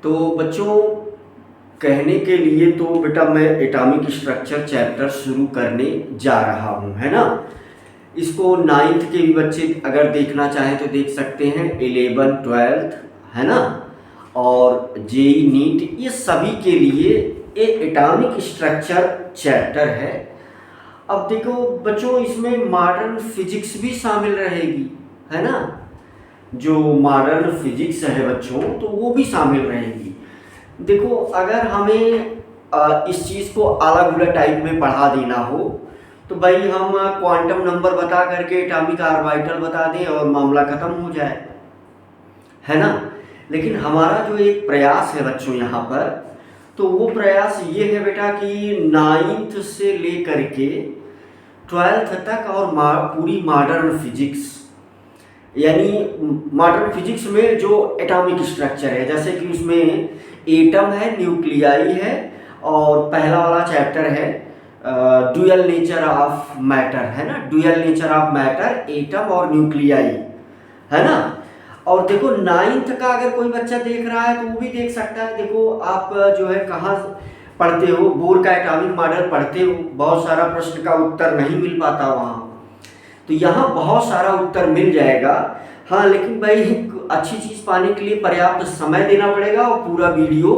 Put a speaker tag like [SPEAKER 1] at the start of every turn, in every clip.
[SPEAKER 1] तो बच्चों, कहने के लिए तो बेटा मैं एटॉमिक स्ट्रक्चर चैप्टर शुरू करने जा रहा हूँ, है ना। इसको 9th के भी बच्चे अगर देखना चाहें तो देख सकते हैं, 11 12th, है ना, और जेई नीट, ये सभी के लिए ये एटॉमिक स्ट्रक्चर चैप्टर है। अब देखो बच्चों, इसमें मॉडर्न फिजिक्स भी शामिल रहेगी, है ना। जो मॉडर्न फिजिक्स है बच्चों, तो वो भी शामिल रहेगी। देखो, अगर हमें इस चीज़ को अलग अलग टाइप में पढ़ा देना हो तो भाई हम क्वांटम नंबर बता करके एटॉमिक ऑर्बिटल बता दें और मामला ख़त्म हो जाए, है ना। लेकिन हमारा जो एक प्रयास है बच्चों यहाँ पर, तो वो प्रयास ये है बेटा कि 9th से लेकर के 12th तक और पूरी मॉडर्न फिजिक्स, यानी मॉडर्न फिजिक्स में जो एटॉमिक स्ट्रक्चर है, जैसे कि उसमें एटम है, न्यूक्लियाई है, और पहला वाला चैप्टर है ड्यूअल नेचर ऑफ मैटर, है ना। Dual nature of matter, atom और न्यूक्लियाई, है ना। और देखो 9th का अगर कोई बच्चा देख रहा है तो वो भी देख सकता है। देखो आप जो है कहाँ पढ़ते हो, बोर का एटॉमिक मॉडल पढ़ते हो, बहुत सारा प्रश्न का उत्तर नहीं मिल पाता वहाँ, तो यहाँ बहुत सारा उत्तर मिल जाएगा। हाँ, लेकिन भाई अच्छी चीज़ पाने के लिए पर्याप्त समय देना पड़ेगा और पूरा वीडियो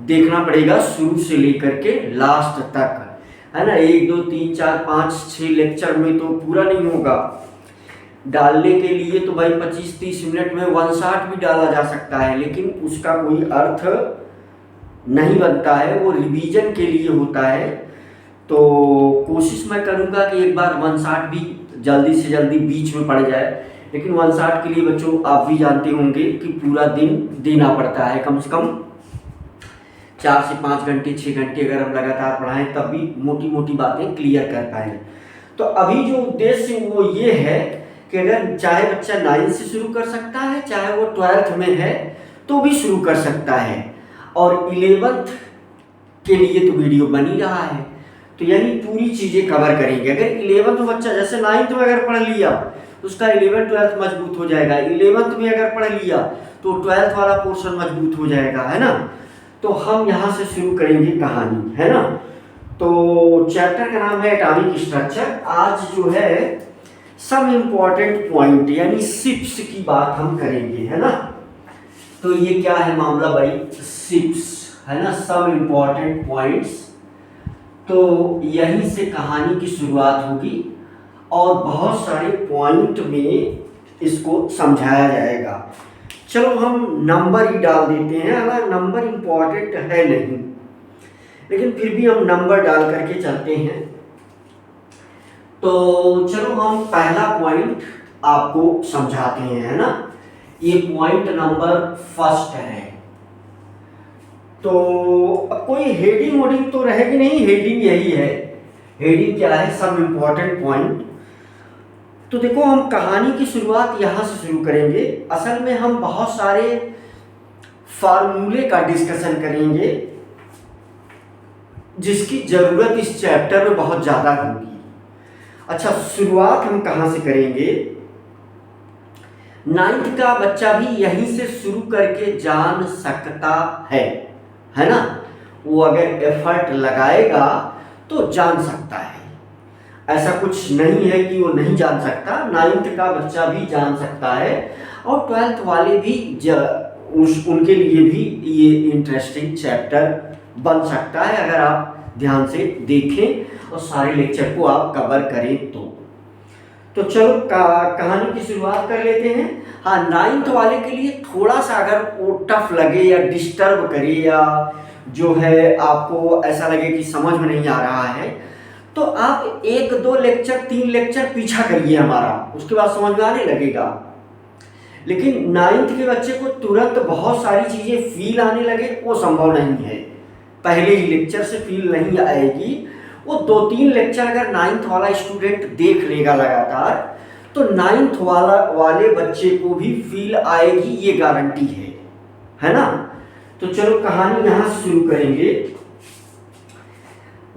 [SPEAKER 1] देखना पड़ेगा शुरू से लेकर के लास्ट तक, है ना। 1 2 3 4 5 6 लेक्चर में तो पूरा नहीं होगा। डालने के लिए तो भाई 25-30 मिनट में 1 शॉट भी डाला जा सकता है, लेकिन उसका कोई अर्थ नहीं बनता है, वो रिवीजन के लिए होता है। तो कोशिश मैं करूँगा कि एक बार 1 शॉट भी जल्दी से जल्दी बीच में पड़ जाए, लेकिन 1 शॉट के लिए बच्चों आप भी जानते होंगे कि पूरा दिन देना पड़ता है, कम से कम 4 से 5 घंटे 6 घंटे अगर हम लगातार पढ़ाएं तब भी मोटी मोटी बातें क्लियर कर पाएँ। तो अभी जो उद्देश्य वो ये है कि अगर चाहे बच्चा 9th से शुरू कर सकता है, चाहे वो 12th में है तो भी शुरू कर सकता है, और 11th के लिए तो वीडियो बन ही रहा है, तो यानी पूरी चीज़ें कवर करेंगे। अगर 11th बच्चा जैसे 9th में अगर पढ़ लिया तो उसका 11th 12th मजबूत हो जाएगा, 11th में अगर पढ़ लिया तो 12th वाला पोर्शन मजबूत हो जाएगा, है ना। तो हम यहाँ से शुरू करेंगे कहानी, है ना। तो चैप्टर का नाम है एटॉमिक स्ट्रक्चर। आज जो है सम इम्पॉर्टेंट पॉइंट यानी शिप्स की बात हम करेंगे, है ना। तो ये क्या है मामला भाई, शिप्स, है ना, सम इम्पॉर्टेंट पॉइंट्स। तो यहीं से कहानी की शुरुआत होगी और बहुत सारे पॉइंट में इसको समझाया जाएगा। चलो हम नंबर ही डाल देते हैं, अगर नंबर इम्पॉर्टेंट है नहीं, लेकिन फिर भी हम नंबर डाल करके चलते हैं। तो चलो हम पहला पॉइंट आपको समझाते हैं, है ना। ये पॉइंट नंबर फर्स्ट है। तो कोई हेडिंग वोडिंग तो रहेगी नहीं, हेडिंग यही है। हेडिंग क्या है, सम इम्पॉर्टेंट पॉइंट। तो देखो हम कहानी की शुरुआत यहाँ से शुरू करेंगे। असल में हम बहुत सारे फार्मूले का डिस्कशन करेंगे जिसकी ज़रूरत इस चैप्टर में बहुत ज़्यादा होगी। अच्छा, शुरुआत हम कहाँ से करेंगे, 9th का बच्चा भी यहीं से शुरू करके जान सकता है ना। वो अगर एफर्ट लगाएगा तो जान सकता है, ऐसा कुछ नहीं है कि वो नहीं जान सकता। 9th का बच्चा भी जान सकता है और 12th वाले भी उनके लिए भी ये इंटरेस्टिंग चैप्टर बन सकता है अगर आप ध्यान से देखें और सारे लेक्चर को आप कवर करें तो चलो कहानी की शुरुआत कर लेते हैं। हाँ, 9th वाले के लिए थोड़ा सा अगर वो टफ लगे या डिस्टर्ब करे या जो है आपको ऐसा लगे कि समझ में नहीं आ रहा है, तो आप 1 2 लेक्चर 3 लेक्चर पीछा करिए हमारा, उसके बाद समझ में आने लगेगा। लेकिन 9th के बच्चे को तुरंत बहुत सारी चीज़ें फील आने लगे वो संभव नहीं है, पहले ही लेक्चर से फील नहीं आएगी। वो 2-3 लेक्चर अगर 9th वाला स्टूडेंट देख लेगा लगातार तो 9th वाले बच्चे को भी फील आएगी, ये गारंटी है ना। तो चलो कहानी यहाँ से शुरू करेंगे।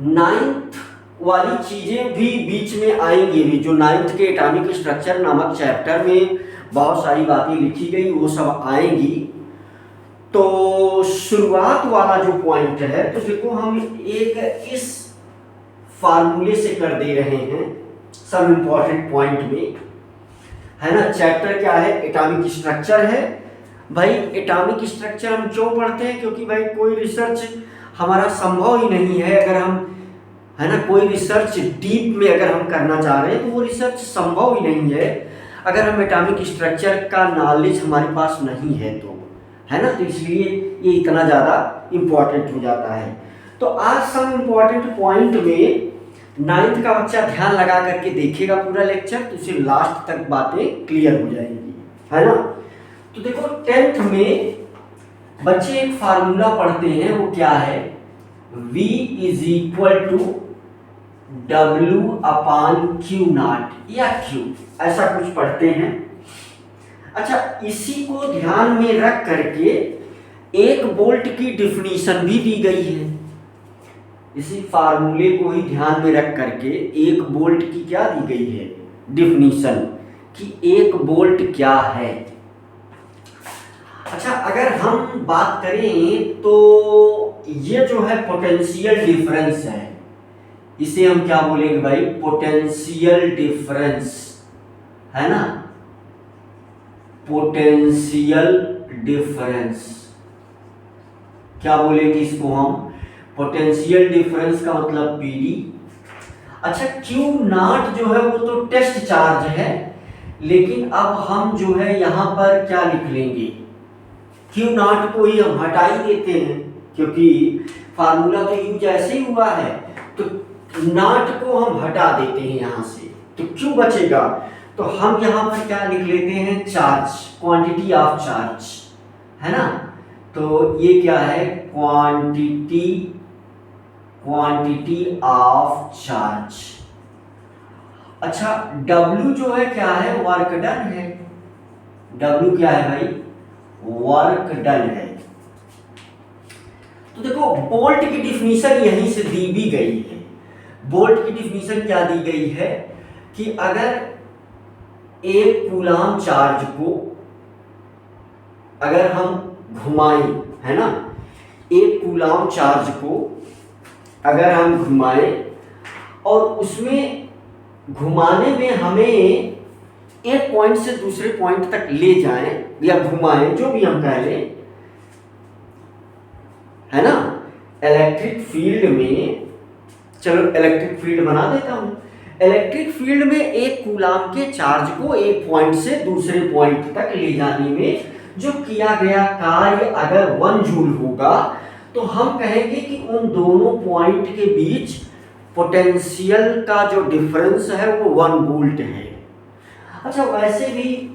[SPEAKER 1] 9th वाली चीज़ें भी बीच में आएंगी भी, जो 9th के एटॉमिक स्ट्रक्चर नामक चैप्टर में बहुत सारी बातें लिखी गई वो सब आएंगी। तो शुरुआत वाला जो पॉइंट है, तो देखो हम एक इस फार्मूले से कर दे रहे हैं सब इंपॉर्टेंट पॉइंट में, है ना। चैप्टर क्या है? एटॉमिक स्ट्रक्चर है। भाई एटॉमिक स्ट्रक्चर हम क्यों पढ़ते हैं? क्योंकि भाई कोई रिसर्च हमारा संभव ही नहीं है अगर हम, है ना, कोई रिसर्च डीप में अगर हम करना चाह रहे हैं तो वो रिसर्च संभव ही नहीं है अगर हम एटॉमिक स्ट्रक्चर का नॉलेज हमारे पास नहीं है तो, है ना। तो इसलिए ये इतना ज़्यादा इम्पोर्टेंट हो जाता है। तो आज सब इम्पोर्टेंट पॉइंट में 9th का बच्चा ध्यान लगा करके देखेगा पूरा लेक्चर, तो उसे लास्ट तक बातें क्लियर हो जाएंगी, है ना। तो देखो 10th में बच्चे एक फार्मूला पढ़ते हैं, वो क्या है? V is equal to W/Q0 या Q, ऐसा कुछ पढ़ते हैं। अच्छा, इसी को ध्यान में रख करके 1 वोल्ट की डिफिनीशन भी दी गई है। इसी फार्मूले को ही ध्यान में रख करके 1 वोल्ट की क्या दी गई है? डिफिनीशन, कि 1 वोल्ट क्या है। अच्छा, अगर हम बात करें तो ये जो है पोटेंशियल डिफरेंस है, इसे हम क्या बोलेंगे भाई? पोटेंशियल डिफरेंस, है ना। पोटेंशियल डिफरेंस क्या बोलेंगे इसको हम? पोटेंशियल डिफरेंस का मतलब पीडी। अच्छा, Q0 जो है वो तो टेस्ट चार्ज है, लेकिन अब हम जो है यहाँ पर क्या लिख लेंगे? Q0 को ही हम हटा ही देते हैं, क्योंकि फार्मूला तो यूज ऐसे ही हुआ है, तो नॉट को हम हटा देते हैं यहाँ से, तो Q बचेगा। तो हम यहाँ पर क्या लिख लेते हैं? चार्ज, क्वांटिटी ऑफ चार्ज, है ना। तो ये क्या है? Quantity of charge. अच्छा, W जो है क्या है? वर्क डन है। W क्या है भाई? वर्क डन है। तो देखो बोल्ट की डिफिनीशन यहीं से दी भी गई है। बोल्ट की डिफिनीशन क्या दी गई है? कि अगर एक कूलाम चार्ज को अगर हम घुमाएं, है ना, एक कूलाम चार्ज को अगर हम घुमाएं और उसमें घुमाने में हमें एक पॉइंट से दूसरे पॉइंट तक ले जाएं या घुमाएं, जो भी हम कह लें, है ना। इलेक्ट्रिक फील्ड में, चलो इलेक्ट्रिक फील्ड बना देता हूं। इलेक्ट्रिक फील्ड में एक कूलाम के चार्ज को एक पॉइंट से दूसरे पॉइंट तक ले जाने में जो किया गया कार्य अगर 1 जूल होगा, तो हम कहेंगे कि उन दोनों पॉइंट के बीच पोटेंशियल का जो डिफरेंस है वो 1 वोल्ट है। अच्छा, वैसे भी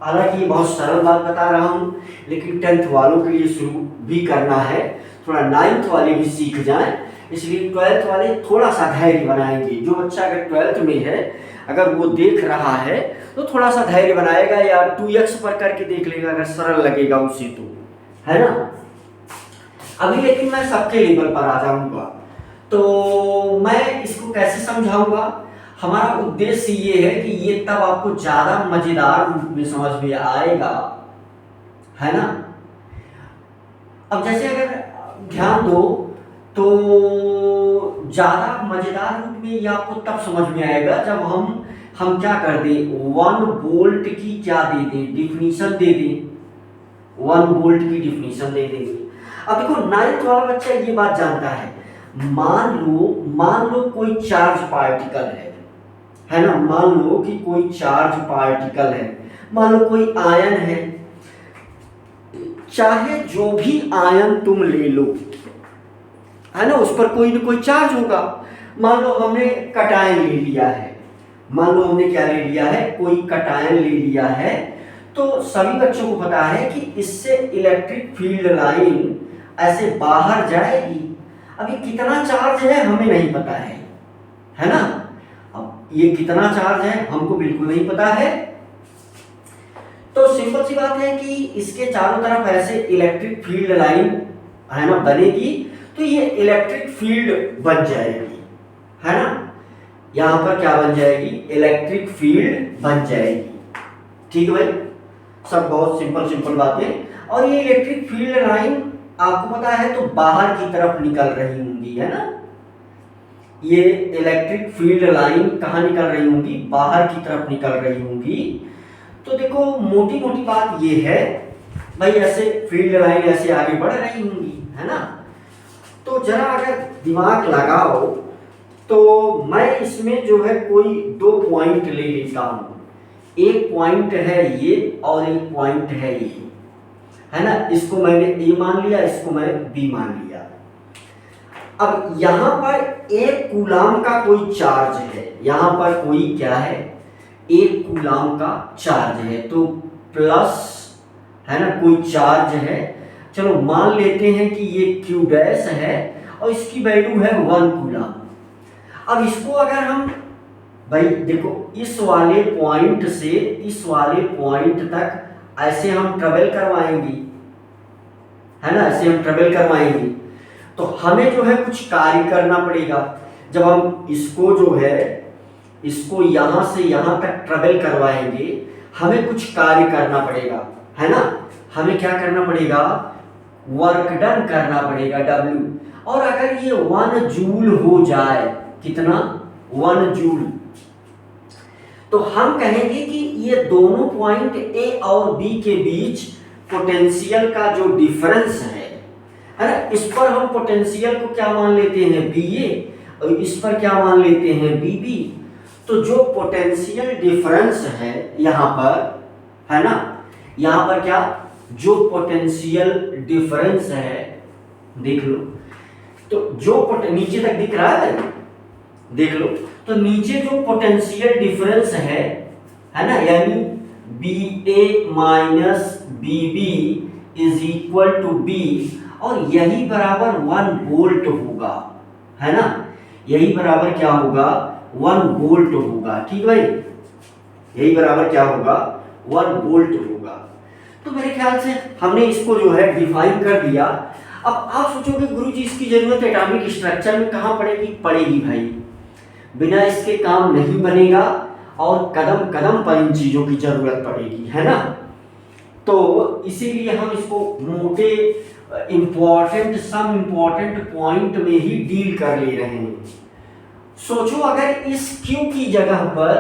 [SPEAKER 1] हालांकि बहुत सरल बात बता रहा हूँ, लेकिन 10th वालों के लिए शुरू भी करना है, थोड़ा 9th वाले भी सीख जाएं, इसलिए 12th वाले थोड़ा सा धैर्य बनाएंगे। जो बच्चा अगर 12th में है, अगर वो देख रहा है तो थोड़ा सा धैर्य बनाएगा या 2x पर करके देख लेगा अगर सरल लगेगा उसे, तो, है ना। अभी लेकिन मैं सबके लेवल पर आ जाऊंगा, तो मैं इसको कैसे समझाऊंगा? हमारा उद्देश्य ये है कि ये तब आपको ज्यादा मजेदार रूप में समझ में आएगा, है ना। अब जैसे अगर ध्यान दो तो ज्यादा मजेदार रूप में ये आपको तब समझ में आएगा जब हम क्या कर दें? 1 वोल्ट की क्या दे दें? डिफिनीशन दे दें। 1 वोल्ट की डिफिनीशन दे देंगे। अब देखो 9th वाला बच्चा ये बात जानता है। मान लो कोई चार्ज पार्टिकल है ना। मान लो कि कोई चार्ज पार्टिकल है, मान लो कोई आयन है, चाहे जो भी आयन तुम ले लो, है ना, उस पर कोई न कोई चार्ज होगा। मान लो हमने कटायन ले लिया है, मान लो हमने क्या ले लिया है? कोई कटायन ले लिया है, तो सभी बच्चों को पता है कि इससे इलेक्ट्रिक फील्ड लाइन ऐसे बाहर जाएगी। अभी कितना चार्ज है हमें नहीं पता है ना। अब ये कितना चार्ज है हमको बिल्कुल नहीं पता है, तो सिंपल सी बात है कि इसके चारों तरफ ऐसे इलेक्ट्रिक फील्ड लाइन, है ना, बनेगी, तो ये इलेक्ट्रिक फील्ड बन जाएगी, है ना। यहां पर क्या बन जाएगी? इलेक्ट्रिक फील्ड बन जाएगी। ठीक है भाई, सब बहुत सिंपल बातें। और ये इलेक्ट्रिक फील्ड लाइन आपको पता है तो बाहर की तरफ निकल रही होंगी, है ना। ये इलेक्ट्रिक फील्ड लाइन कहाँ निकल रही होंगी, बाहर की तरफ निकल रही होंगी। तो देखो मोटी मोटी बात ये है भाई, ऐसे फील्ड लाइन ऐसे आगे बढ़ रही होंगी, है ना। तो जरा अगर दिमाग लगाओ तो मैं इसमें जो है कोई 2 पॉइंट ले लेता हूँ। एक पॉइंट है ये और एक पॉइंट है ये, है ना। इसको मैंने ए मान लिया, इसको मैं बी मान लिया। अब यहां पर एक कूलाम का कोई चार्ज है, यहां पर कोई क्या है, एक कूलाम का चार्ज है, तो प्लस, है ना, कोई चार्ज है। चलो मान लेते हैं कि ये क्यू डैश है और इसकी वैल्यू है 1 कूलाम। अब इसको अगर हम भाई देखो इस वाले पॉइंट से इस वाले पॉइंट तक ऐसे हम ट्रेवल करवाएंगे, है ना, ऐसे हम ट्रेवल करवाएंगे तो हमें जो है कुछ कार्य करना पड़ेगा। जब हम इसको जो है इसको यहां से यहां तक ट्रेवल करवाएंगे हमें कुछ कार्य करना पड़ेगा, है ना। हमें क्या करना पड़ेगा, वर्क डन करना पड़ेगा W। और अगर ये 1 जूल हो जाए, कितना, 1 जूल, तो हम कहेंगे कि ये दोनों पॉइंट A और B के बीच पोटेंशियल का जो डिफरेंस है ना, इस पर हम पोटेंशियल को क्या मान लेते हैं, BA, और इस पर क्या मान लेते हैं, BB। तो जो पोटेंशियल डिफरेंस है यहाँ पर, है ना, यहाँ पर क्या, जो पोटेंशियल डिफरेंस है, देख लो, तो जो नीचे तक दिख रहा है, देख लो, तो नीचे जो पोटेंशियल डिफरेंस है ना, यानी BA minus BB is equal to B, और यही बराबर 1 वोल्ट होगा, है ना, यही बराबर क्या होगा, 1 वोल्ट होगा। ठीक भाई, यही बराबर क्या होगा, 1 वोल्ट होगा। तो मेरे ख्याल से हमने इसको जो है डिफाइन कर दिया। अब आप सोचोगे गुरुजी इसकी जरूरत एटॉमिक स्ट्रक्चर में कहाँ पड़ेगी, पड़ेगी भाई, बिना इसके काम नहीं बनेगा और कदम कदम पर इन चीजों की जरूरत पड़ेगी, है ना। तो इसीलिए हम इसको मोटे इम्पोर्टेंट पॉइंट में ही डील कर ले रहे हैं। सोचो अगर इस Q की जगह पर,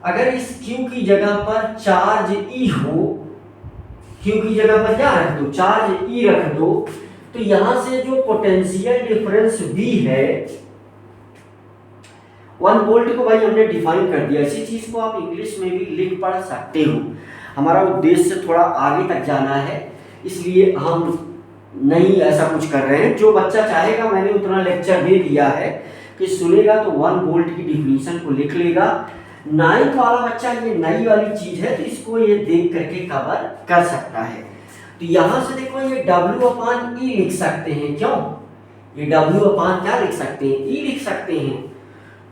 [SPEAKER 1] अगर इस Q की जगह पर चार्ज E हो, Q की जगह पर क्या रख दो, चार्ज E रख दो, तो यहां से जो पोटेंशियल डिफरेंस B है 1 वोल्ट को भाई हमने डिफाइन कर दिया। इसी चीज को आप इंग्लिश में भी लिख पढ़ सकते हो। हमारा उद्देश्य थोड़ा आगे तक जाना है, इसलिए हम नहीं ऐसा कुछ कर रहे हैं। जो बच्चा चाहेगा, मैंने उतना लेक्चर दे दिया है कि सुनेगा तो 1 वोल्ट की डिफिनीशन को लिख लेगा। 9th वाला बच्चा ये नई वाली चीज है तो इसको ये देख करके कवर कर सकता है। तो यहां से देखो ये W/E लिख सकते हैं, क्यों, ये W/ क्या लिख सकते हैं, E लिख सकते हैं।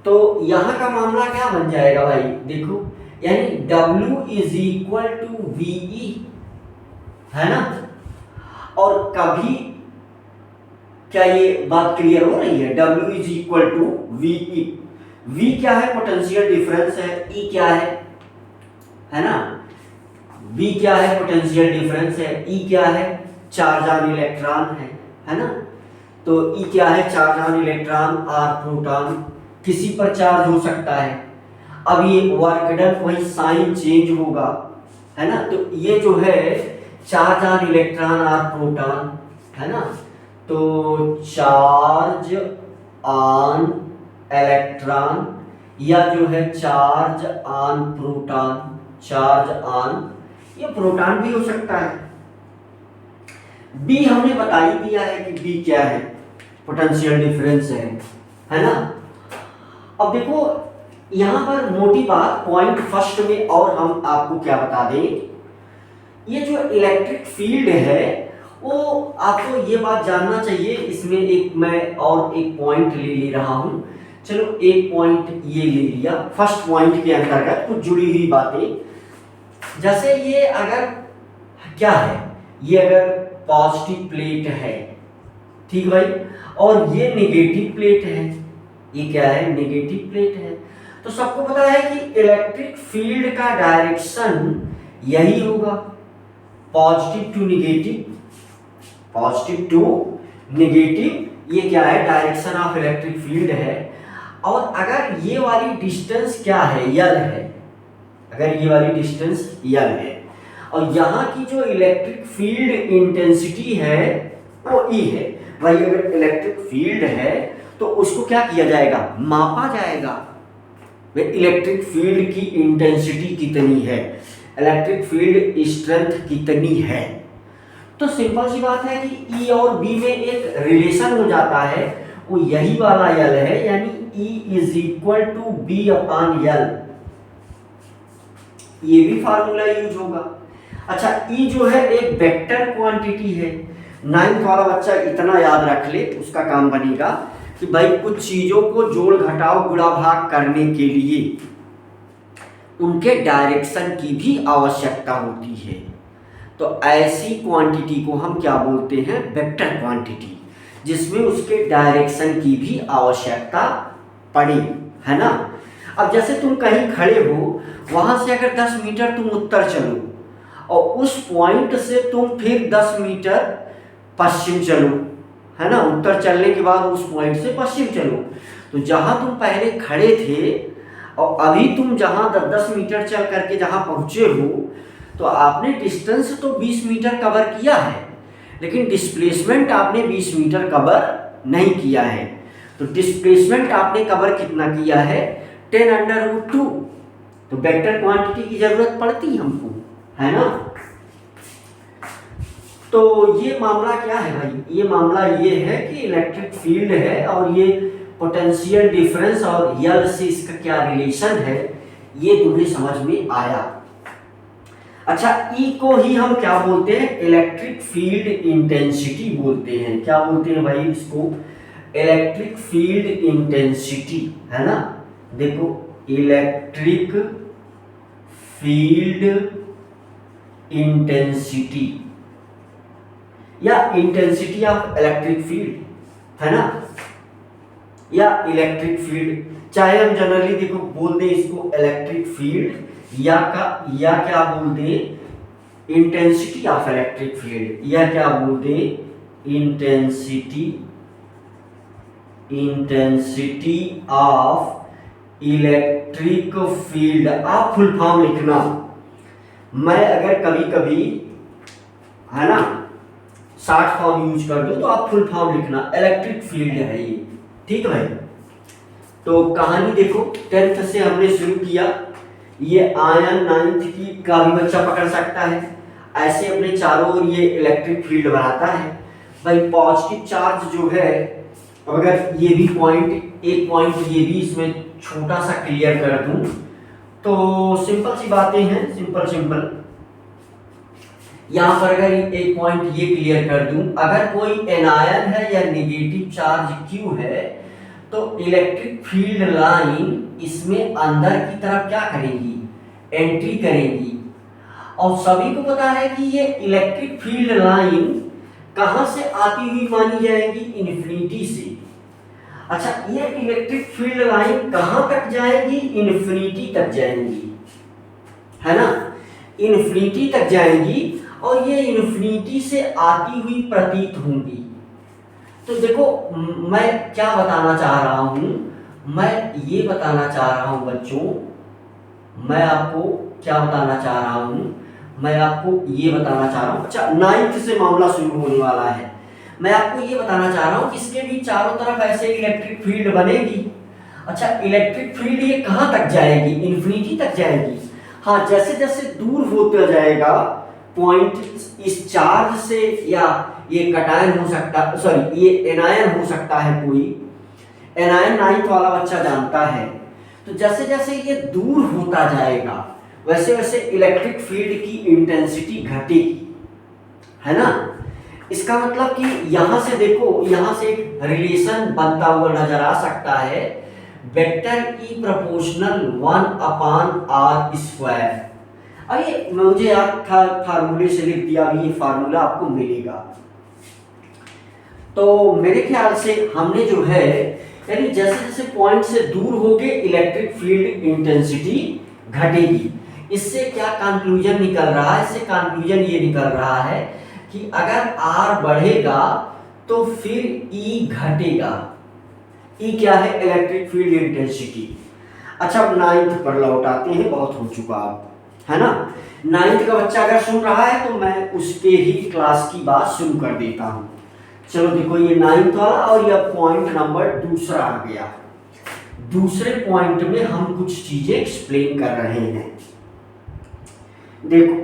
[SPEAKER 1] तो यहाँ का मामला क्या बन जाएगा भाई, देखो, यानी W is equal to VE, है ना। और कभी क्या ये बात क्लियर हो रही है, W is equal to VE। V क्या है, पोटेंशियल डिफरेंस है, E क्या है ना, V क्या है, पोटेंशियल डिफरेंस है, E क्या है, चार्ज ऑन इलेक्ट्रॉन है ना। तो E क्या है, charge on electron, R proton, किसी पर चार्ज हो सकता है। अब ये वर्क डन वही साइन चेंज होगा, है ना। तो ये जो है चार्ज ऑन इलेक्ट्रॉन और प्रोटॉन, है ना, तो चार्ज ऑन इलेक्ट्रॉन या जो है charge on proton, charge on, ये प्रोटॉन भी हो सकता है। बी हमने बता ही दिया है कि बी क्या है, पोटेंशियल डिफरेंस है ना। अब देखो यहां पर मोटी बात पॉइंट फर्स्ट में, और हम आपको क्या बता दें, ये जो इलेक्ट्रिक फील्ड है वो आपको ये बात जानना चाहिए। इसमें एक मैं और एक पॉइंट ले रहा हूं, चलो एक पॉइंट ये ले लिया, फर्स्ट पॉइंट के अंतर्गत कुछ जुड़ी हुई बातें। जैसे ये अगर क्या है, ये अगर पॉजिटिव प्लेट है, ठीक भाई, और ये नेगेटिव प्लेट है, ये क्या है, नेगेटिव प्लेट है, तो सबको पता है कि इलेक्ट्रिक फील्ड का डायरेक्शन यही होगा, positive to negative, positive to negative, ये क्या है, डायरेक्शन ऑफ इलेक्ट्रिक फील्ड है। और अगर ये वाली डिस्टेंस क्या है, यल है, अगर ये वाली डिस्टेंस यल है और यहाँ की जो इलेक्ट्रिक फील्ड इंटेंसिटी है वो ई है, भाई अगर इलेक्ट्रिक फील्ड है तो उसको क्या किया जाएगा, मापा जाएगा। इलेक्ट्रिक फील्ड की इंटेंसिटी कितनी है, इलेक्ट्रिक फील्ड स्ट्रेंथ कितनी है। तो सिंपल सी बात है कि ई और बी में एक रिलेशन हो जाता है, वो यही वाला यल है, यानी E is equal to B upon L, ये भी फार्मूला यूज होगा। अच्छा, E जो है एक वेक्टर क्वांटिटी है, 9th वाला बच्चा इतना याद रख ले, उसका काम बनेगा कि भाई कुछ चीजों को जोड़ घटाव गुणा भाग करने के लिए उनके डायरेक्शन की भी आवश्यकता होती है। तो ऐसी क्वांटिटी को हम क्या बोलते हैं, वेक्टर क्वांटिटी, जिसमें उसके डायरेक्शन की भी आवश्यकता पड़े, है ना। अब जैसे तुम कहीं खड़े हो, वहां से अगर 10 मीटर तुम उत्तर चलो और उस पॉइंट से तुम फिर 10 मीटर पश्चिम चलो, है ना, उत्तर चलने के बाद उस पॉइंट से पश्चिम चलो, तो जहां तुम पहले खड़े थे और अभी तुम जहां 10 मीटर चल करके जहां पहुंचे हो, तो आपने डिस्टेंस तो 20 मीटर कवर किया है, लेकिन डिस्प्लेसमेंट आपने 20 मीटर कवर नहीं किया है। तो डिस्प्लेसमेंट आपने कवर कितना किया है, 10√2। तो वेक्टर क्वांटिटी की जरूरत पड़ती हमको, है ना। तो ये मामला क्या है भाई, ये मामला ये है कि इलेक्ट्रिक फील्ड है और ये पोटेंशियल डिफरेंस और यल से इसका क्या रिलेशन है, ये तुम्हें समझ में आया। अच्छा, ई को ही हम क्या बोलते हैं, इलेक्ट्रिक फील्ड इंटेंसिटी बोलते हैं। क्या बोलते हैं भाई इसको, इलेक्ट्रिक फील्ड इंटेंसिटी, है ना। देखो, इलेक्ट्रिक फील्ड इंटेंसिटी या इंटेंसिटी ऑफ इलेक्ट्रिक फील्ड, है ना, या इलेक्ट्रिक फील्ड, चाहे हम जनरली देखो बोल दें इसको इलेक्ट्रिक फील्ड या क्या बोल दें, इंटेंसिटी ऑफ इलेक्ट्रिक फील्ड, या क्या बोल दें, इंटेंसिटी ऑफ इलेक्ट्रिक फील्ड। आप फुल फॉर्म लिखना, मैं अगर कभी कभी, है ना, शॉर्ट फॉर्म यूज कर दूं तो आप फुल फॉर्म लिखना, इलेक्ट्रिक फील्ड है ये, ठीक है भाई। तो कहानी देखो, 10th से हमने शुरू किया, ये आयन 9th की का भी बच्चा पकड़ सकता है, ऐसे अपने चारों ओर ये इलेक्ट्रिक फील्ड बनाता है। भाई पॉजिटिव चार्ज जो है, अगर ये भी पॉइंट, एक पॉइंट ये भी इसमें छोटा सा क्लियर कर दूं, तो सिंपल सी बातें हैं, सिंपल यहाँ पर अगर एक पॉइंट ये क्लियर कर दूं, अगर कोई एनायन है या नेगेटिव चार्ज Q है, तो इलेक्ट्रिक फील्ड लाइन इसमें अंदर की तरफ क्या करेगी, एंट्री करेगी। और सभी को पता है कि ये इलेक्ट्रिक फील्ड लाइन कहां से आती हुई मानी जाएगी, इन्फिनिटी से। अच्छा, ये इलेक्ट्रिक फील्ड लाइन कहां तक जाएगी, इन्फिनिटी तक जाएंगी, है ना, इन्फिनिटी तक जाएंगी और ये इन्फिनिटी से आती हुई प्रतीत होंगी। तो देखो, मैं क्या बताना चाह रहा हूं, मैं ये बताना चाह रहा हूं बच्चों, मैं आपको क्या बताना चाह रहा हूं, मैं आपको ये बताना चाह रहा हूं। अच्छा, 9th से मामला शुरू होने वाला है, मैं आपको ये बताना चाह रहा हूं कि इसके भी चारों तरफ ऐसे इलेक्ट्रिक फील्ड बनेगी। अच्छा, इलेक्ट्रिक फील्ड ये कहां तक जाएगी, इन्फिनिटी तक जाएगी। हाँ, जैसे जैसे दूर होता जाएगा पॉइंट इस चार्ज से, या ये कटायन हो सकता, सॉरी ये एनायन हो सकता है, कोई एनायन 9th वाला बच्चा जानता है। तो जैसे जैसे ये दूर होता जाएगा वैसे वैसे इलेक्ट्रिक फील्ड की इंटेंसिटी घटेगी, है ना। इसका मतलब कि यहां से देखो, यहां से एक रिलेशन बनता हुआ नजर आ सकता है, वेक्टर E प्रोपोर्शनल 1/r²। अब ये मुझे याद था, फार्मूले से लिख दिया, ये फार्मूला आपको मिलेगा। तो मेरे ख्याल से हमने जो है, यानी जैसे जैसे पॉइंट से दूर होगे इलेक्ट्रिक फील्ड इंटेंसिटी घटेगी। इससे क्या कंक्लूजन निकल रहा है? इससे कंक्लूजन ये निकल रहा है कि अगर R बढ़ेगा तो फिर E घटेगा। E क्या है? Electric field intensity. अच्छा, अब 9th पर लौट आते हैं, बहुत हो चुका अब, है ना। 9th का बच्चा अगर सुन रहा है तो मैं उसके ही क्लास की बात शुरू कर देता हूँ। चलो देखो, ये 9th वाला और ये पॉइंट नंबर दूसरा आ गया। दूसरे पॉइंट में हम कुछ चीजें एक्सप्लेन कर रहे हैं। देखो,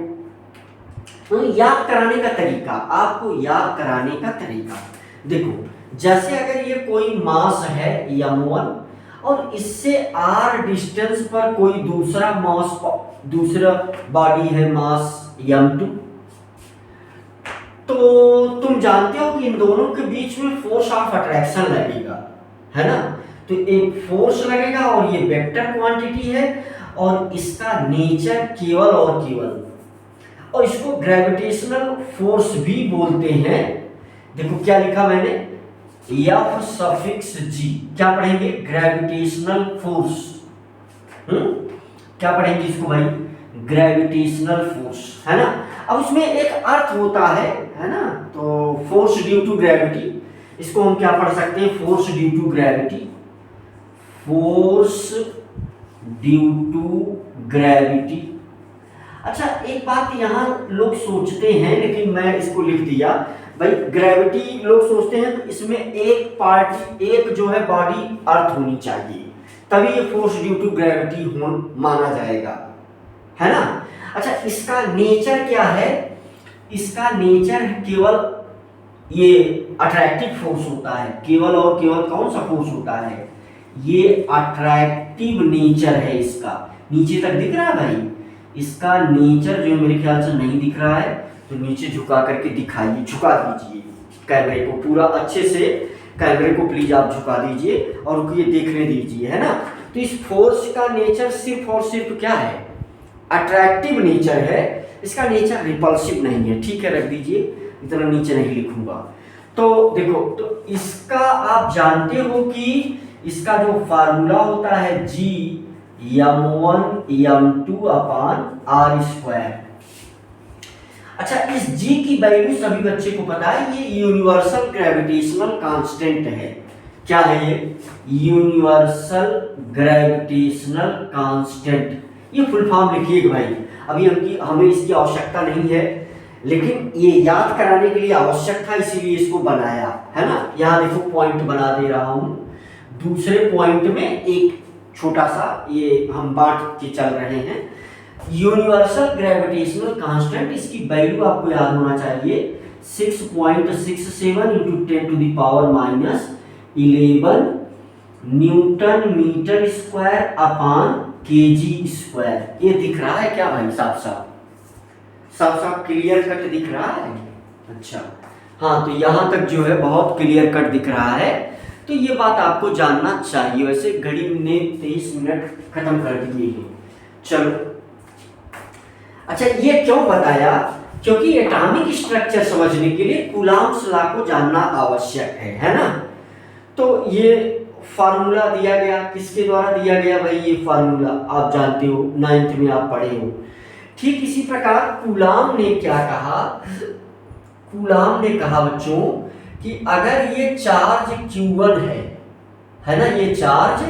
[SPEAKER 1] तो याद कराने का तरीका, आपको याद कराने का तरीका देखो, जैसे अगर ये कोई मास है m1 और इससे r डिस्टेंस पर कोई दूसरा मास, दूसरा बॉडी है मास m2, तो तुम जानते हो कि इन दोनों के बीच में फोर्स ऑफ अट्रैक्शन लगेगा, है ना। तो एक फोर्स लगेगा और ये वेक्टर क्वांटिटी है और इसका नेचर केवल और केवल, और इसको ग्रेविटेशनल फोर्स भी बोलते हैं। देखो क्या लिखा मैंने, F सफिक्स G, क्या पढ़ेंगे? Gravitational force. क्या पढ़ेंगे इसको भाई? ग्रेविटेशनल फोर्स, है ना। अब उसमें एक अर्थ होता है ना, तो फोर्स ड्यू टू ग्रेविटी, इसको हम क्या पढ़ सकते हैं? Force due to gravity, force due to gravity. अच्छा, एक बात यहाँ लोग सोचते हैं, लेकिन मैं इसको लिख दिया भाई, ग्रेविटी लोग सोचते हैं तो इसमें एक पार्ट, एक जो है बॉडी अर्थ होनी चाहिए, तभी ये फोर्स ड्यू टू ग्रेविटी माना जाएगा, है ना। अच्छा, इसका नेचर क्या है? इसका नेचर केवल ये अट्रैक्टिव फोर्स होता है, केवल और केवल कौन सा फोर्स होता है? ये अट्रैक्टिव नेचर है इसका। नीचे तक दिख रहा है भाई? इसका नेचर जो मेरे ख्याल से नहीं दिख रहा है, तो नीचे झुका करके दिखाइए, झुका दीजिए कैमरे को पूरा अच्छे से, कैमरे को प्लीज आप झुका दीजिए और ये देखने दीजिए, है ना। तो इस फोर्स का नेचर सिर्फ और सिर्फ क्या है? अट्रैक्टिव नेचर है, इसका नेचर रिपल्सिव नहीं है। ठीक है, रख दीजिए, इतना नीचे नहीं लिखूंगा। तो देखो, तो इसका आप जानते हो कि इसका जो फार्मूला होता है G m1 m2 अपान r स्क्वायर। अच्छा, इस G की वैल्यू सभी बच्चे को पता है, ये यूनिवर्सल ग्रेविटेशनल कांस्टेंट है। क्या है ये? Universal gravitational constant. ये फुल फॉर्म लिखिएगा भाई, अभी हमें इसकी आवश्यकता नहीं है, लेकिन ये याद कराने के लिए आवश्यक था, इसीलिए इसको बनाया, है ना। यहाँ देखो पॉइंट बना दे रहा हूँ। दूसरे पॉइंट में एक छोटा सा ये हम बांट के चल रहे हैं। यूनिवर्सल ग्रेविटेशनल कांस्टेंट, इसकी वैल्यू आपको याद होना चाहिए 6.67 × 10⁻⁻11 Newton metre square upon KG square. ये दिख रहा है क्या भाई? साफ साफ क्लियर कट दिख रहा है? अच्छा, हाँ, तो यहाँ तक जो है बहुत क्लियर कट दिख रहा है, तो ये बात आपको जानना चाहिए। वैसे घड़ी ने 23 मिनट खत्म कर दिए हैं। चलो, अच्छा, ये क्यों बताया? क्योंकि एटॉमिक स्ट्रक्चर समझने के लिए कूलॉम्स लॉ को जानना आवश्यक है ना। तो ये फार्मूला दिया गया, किसके द्वारा दिया गया भाई? ये फार्मूला आप जानते हो, 9th में आप पढ़े हो। ठीक इसी प्रकार कूलॉम ने क्या कहा? कूलॉम ने कहा बच्चों कि अगर ये चार्ज Q1 है ना, ये चार्ज,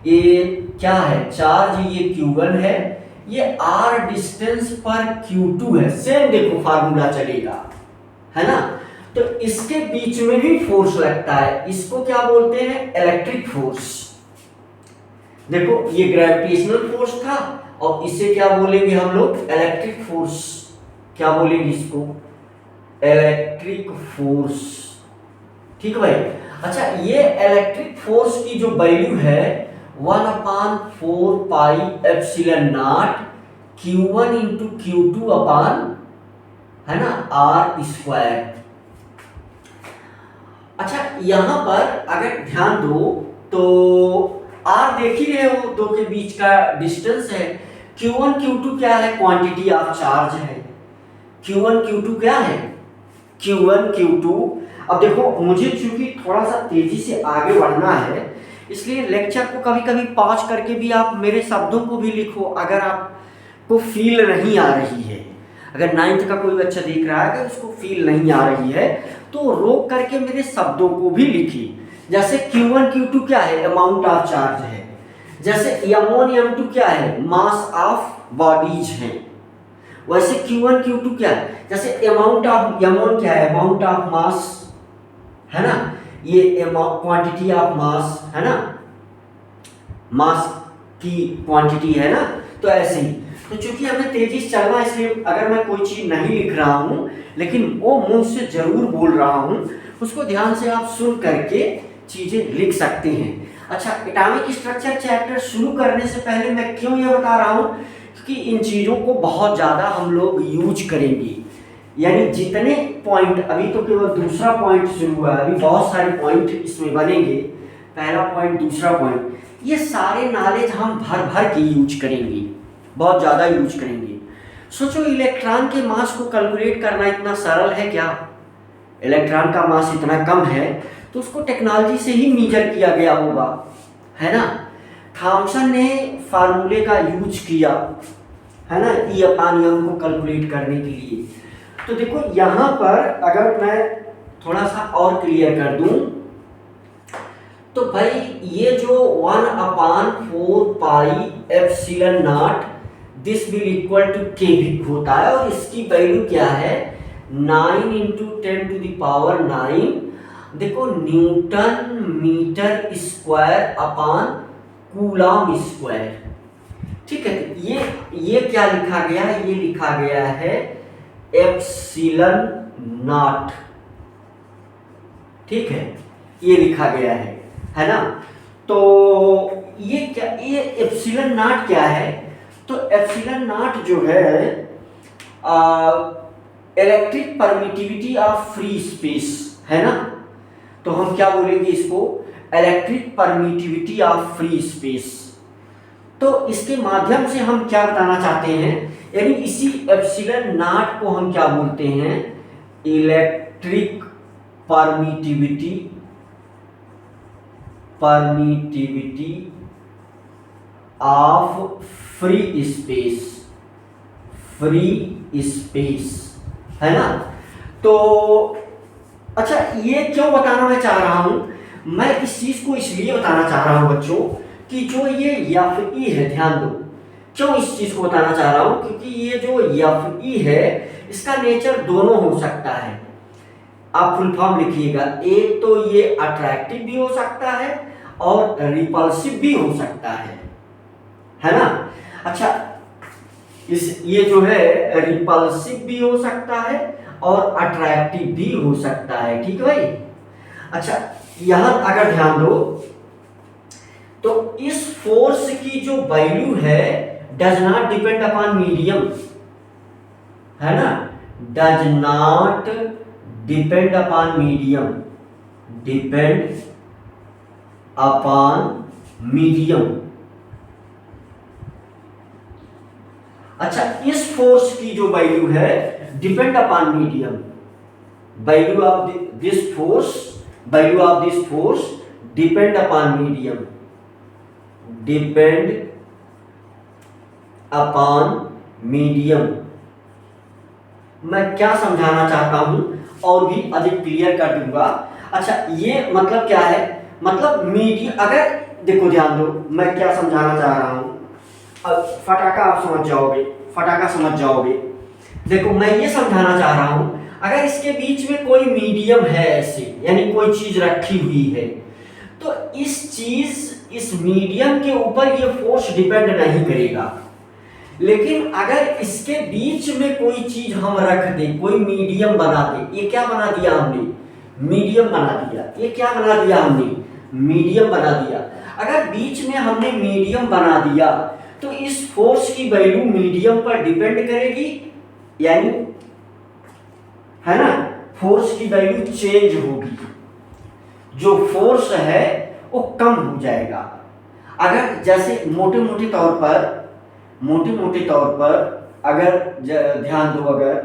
[SPEAKER 1] ये क्या है? चार्ज ये Q1 है, ये r डिस्टेंस पर Q2 है। सेम देखो फार्मूला चलेगा, है ना। तो इसके बीच में भी फोर्स लगता है, इसको क्या बोलते हैं? Electric force. देखो, ये ग्रेविटेशनल फोर्स था और इसे क्या बोलेंगे हम लोग? Electric force. क्या बोलेंगे इसको? Electric force. ठीक है भाई। अच्छा, ये इलेक्ट्रिक फोर्स की जो वैल्यू है 1/4 pi epsilon not Q1 × Q2 अपान, है ना, r स्क्वायर। अच्छा, यहां पर अगर ध्यान दो तो r देख ही रहे हो, दो के बीच का डिस्टेंस है। Q1 Q2 क्या है? क्वांटिटी ऑफ चार्ज है। Q1 Q2 क्या है? Q1 Q2। अब देखो, मुझे चूंकि थोड़ा सा तेजी से आगे बढ़ना है, इसलिए लेक्चर को कभी कभी पॉज करके भी आप मेरे शब्दों को भी लिखो। अगर आप को फील नहीं आ रही है, अगर 9th का कोई बच्चा देख रहा है अगर उसको फील नहीं आ रही है तो रोक करके मेरे शब्दों को भी लिखिए। जैसे Q1 Q2 क्या है, अमाउंट ऑफ चार्ज है। जैसे M1 M2 क्या है, मास ऑफ बॉडीज हैं। वैसे Q1 Q2 क्या है, जैसे अमाउंट ऑफ M1 क्या है, अमाउंट ऑफ मास है ना, ये क्वांटिटी ऑफ मास है ना, मास की क्वांटिटी है ना। तो ऐसे ही, तो चूंकि हमें तेजी से चलना है इसलिए अगर मैं कोई चीज नहीं लिख रहा हूँ लेकिन वो मुंह से जरूर बोल रहा हूँ, उसको ध्यान से आप सुन करके चीजें लिख सकते हैं। अच्छा, एटॉमिक स्ट्रक्चर चैप्टर शुरू करने से पहले मैं क्यों ये बता रहा हूँ, क्योंकि इन चीज़ों को बहुत ज़्यादा हम लोग यूज करेंगे। यानी जितने पॉइंट, अभी तो केवल दूसरा पॉइंट शुरू हुआ है, अभी बहुत सारे पॉइंट इसमें बनेंगे, पहला पॉइंट दूसरा पॉइंट, ये सारे नॉलेज हम भर भर के यूज करेंगे, बहुत ज़्यादा यूज करेंगे। सोचो इलेक्ट्रॉन के मास को कैलकुलेट करना इतना सरल है क्या? इलेक्ट्रॉन का मास इतना कम है तो उसको टेक्नोलॉजी से ही मेजर किया गया होगा, है ना। थॉमसन ने फार्मूले का यूज किया है ना, ई अपान एम को कैलकुलेट करने के लिए। तो देखो यहाँ पर अगर मैं थोड़ा सा और क्लियर कर दूं तो भाई ये जो 1/4 pi epsilon nought this will equal to K भी होता है और इसकी वैल्यू क्या है 9 × 10⁹। देखो Newton metre square upon coulomb square, ठीक है। ये क्या लिखा गया है, ये लिखा गया है एप्सिलॉन नॉट, ठीक है, ये लिखा गया है ना। तो ये क्या, ये एप्सिलॉन नॉट क्या है, तो एप्सिलॉन नॉट जो है electric permittivity of free space है ना। तो हम क्या बोलेंगे इसको, electric permittivity of free space. तो इसके माध्यम से हम क्या बताना चाहते हैं, यानी इसी एप्सिलॉन नॉट को हम क्या बोलते हैं, electric permittivity of free space है ना। तो अच्छा, ये क्यों बताना मैं चाह रहा हूं, मैं इस चीज को इसलिए बताना चाह रहा हूं बच्चों कि जो ये Fe है, ध्यान दो, क्यों इस चीज को बताना चाह रहा हूं, क्योंकि ये जो Fe है इसका नेचर दोनों हो सकता है। आप फुल फॉर्म लिखिएगा, एक तो ये अट्रैक्टिव भी हो सकता है और रिपल्सिव भी हो सकता है ना। अच्छा, ये जो है रिपल्सिव भी हो सकता है और अट्रैक्टिव भी हो सकता है, ठीक है भाई। अच्छा, यहां अगर ध्यान दो तो इस फोर्स की जो वैल्यू है does not depend upon medium, है ना, does not depend upon medium, depend upon medium. अच्छा, इस फोर्स की जो वैल्यू है depend upon medium, value of this force depend upon medium, depend upon medium. मैं क्या समझाना चाहता हूं और भी अधिक क्लियर कर दूंगा। अच्छा, ये मतलब क्या है, मतलब मीडियम, अगर देखो ध्यान दो मैं क्या समझाना चाह रहा हूं, फटाका आप फटाका समझ जाओगे। देखो मैं ये समझाना चाह रहा हूं, अगर इसके बीच में कोई मीडियम है ऐसे, यानी कोई चीज रखी हुई है, तो इस मीडियम के ऊपर ये फोर्स डिपेंड नहीं करेगा। लेकिन अगर इसके बीच में कोई चीज हम रख दें, कोई मीडियम बना दे, ये क्या बना दिया हमने, मीडियम बना दिया। ये क्या बना दिया हमने, मीडियम बना दिया। अगर बीच में हमने मीडियम बना दिया तो इस फोर्स की वैल्यू मीडियम पर डिपेंड करेगी, यानी है ना, फोर्स की वैल्यू चेंज होगी, जो फोर्स है वो कम हो जाएगा। अगर जैसे मोटे मोटे तौर पर अगर ध्यान दो, अगर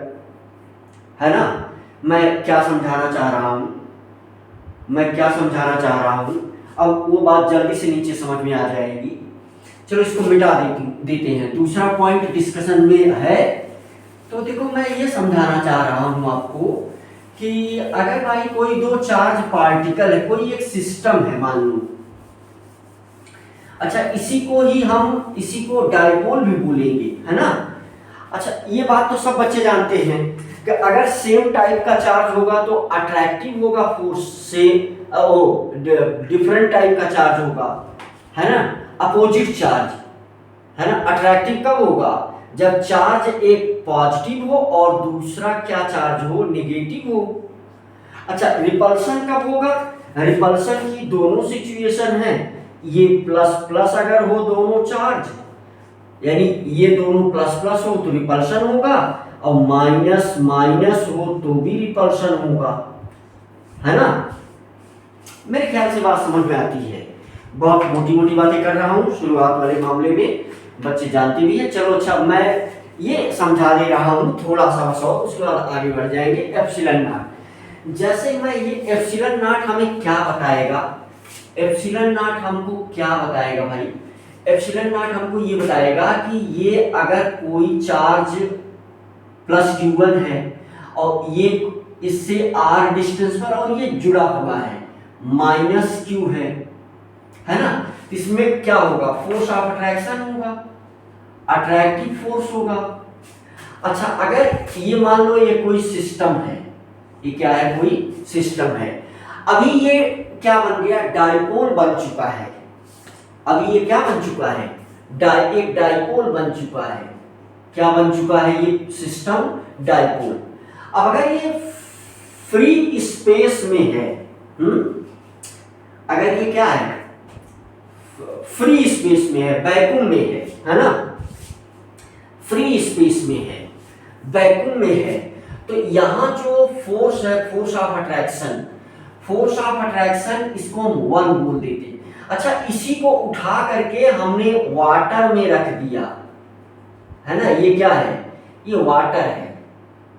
[SPEAKER 1] है ना, मैं क्या समझाना चाह रहा हूं, अब वो बात जल्दी से नीचे समझ में आ जाएगी। चलो इसको मिटा देते हैं। दूसरा पॉइंट डिस्कशन में है, तो देखो मैं ये समझाना चाह रहा हूं आपको कि अगर भाई कोई दो चार्ज पार्टिकल है, कोई एक सिस्टम है मान लो, अच्छा इसी को डायपोल भी बोलेंगे, है ना। अच्छा ये बात तो सब बच्चे जानते हैं कि अगर सेम टाइप का चार्ज होगा तो अट्रैक्टिव होगा फोर्स से, डिफरेंट टाइप का चार्ज होगा, है ना, अपोजिट चार्ज, है ना। अट्रैक्टिव कब होगा, जब चार्ज एक पॉजिटिव हो और दूसरा क्या चार्ज हो, नेगेटिव हो। अच्छा रिपल्सन कब होगा, रिपल्सन की दोनों सिचुएशन है, ये प्लस प्लस अगर हो दोनों चार्ज, यानी ये दोनों प्लस प्लस हो तो रिपल्सन होगा, और माइनस माइनस हो तो भी रिपल्सन होगा, है ना। मेरे ख्याल से बात समझ में आती है। बहुत मोटी मोटी बातें कर रहा हूँ शुरुआत वाले मामले में, बच्चे जानते भी हैं। चलो अच्छा मैं ये समझा दे रहा हूँ थोड़ा सा बस, और उसके बाद आगे बढ़ जाएंगे। एप्सिलॉन नॉट, जैसे मैं ये एप्सिलॉन नॉट हमें क्या बताएगा, एप्सिलॉन नॉट हमको क्या बताएगा भाई, एप्सिलॉन नॉट हमको ये बताएगा कि ये अगर कोई चार्ज प्लस Q1 है और ये इससे r डिस्टेंस पर और ये जुड़ा हुआ है माइनस Q है ना, इसमें क्या होगा, फोर्स ऑफ अट्रैक्शन होगा, अट्रैक्टिव फोर्स होगा। अच्छा अगर ये मान लो ये कोई सिस्टम है, ये क्या है, कोई सिस्टम है, अभी ये क्या बन गया, डाइपोल बन चुका है, अभी ये क्या बन चुका है, एक डाइपोल बन चुका है, क्या बन चुका है ये सिस्टम, डाइपोल। अब अगर ये फ्री स्पेस में है, अगर ये क्या है, फ्री स्पेस में है, वैक्यूम में है ना, फ्री स्पेस में है, वैक्यूम में है, तो यहां जो फोर्स है, force of attraction, force of attraction इसको हम 1 बोल देते हैं। अच्छा इसी को उठा करके हमने वाटर में रख दिया, है ना, ये क्या है, ये वाटर है,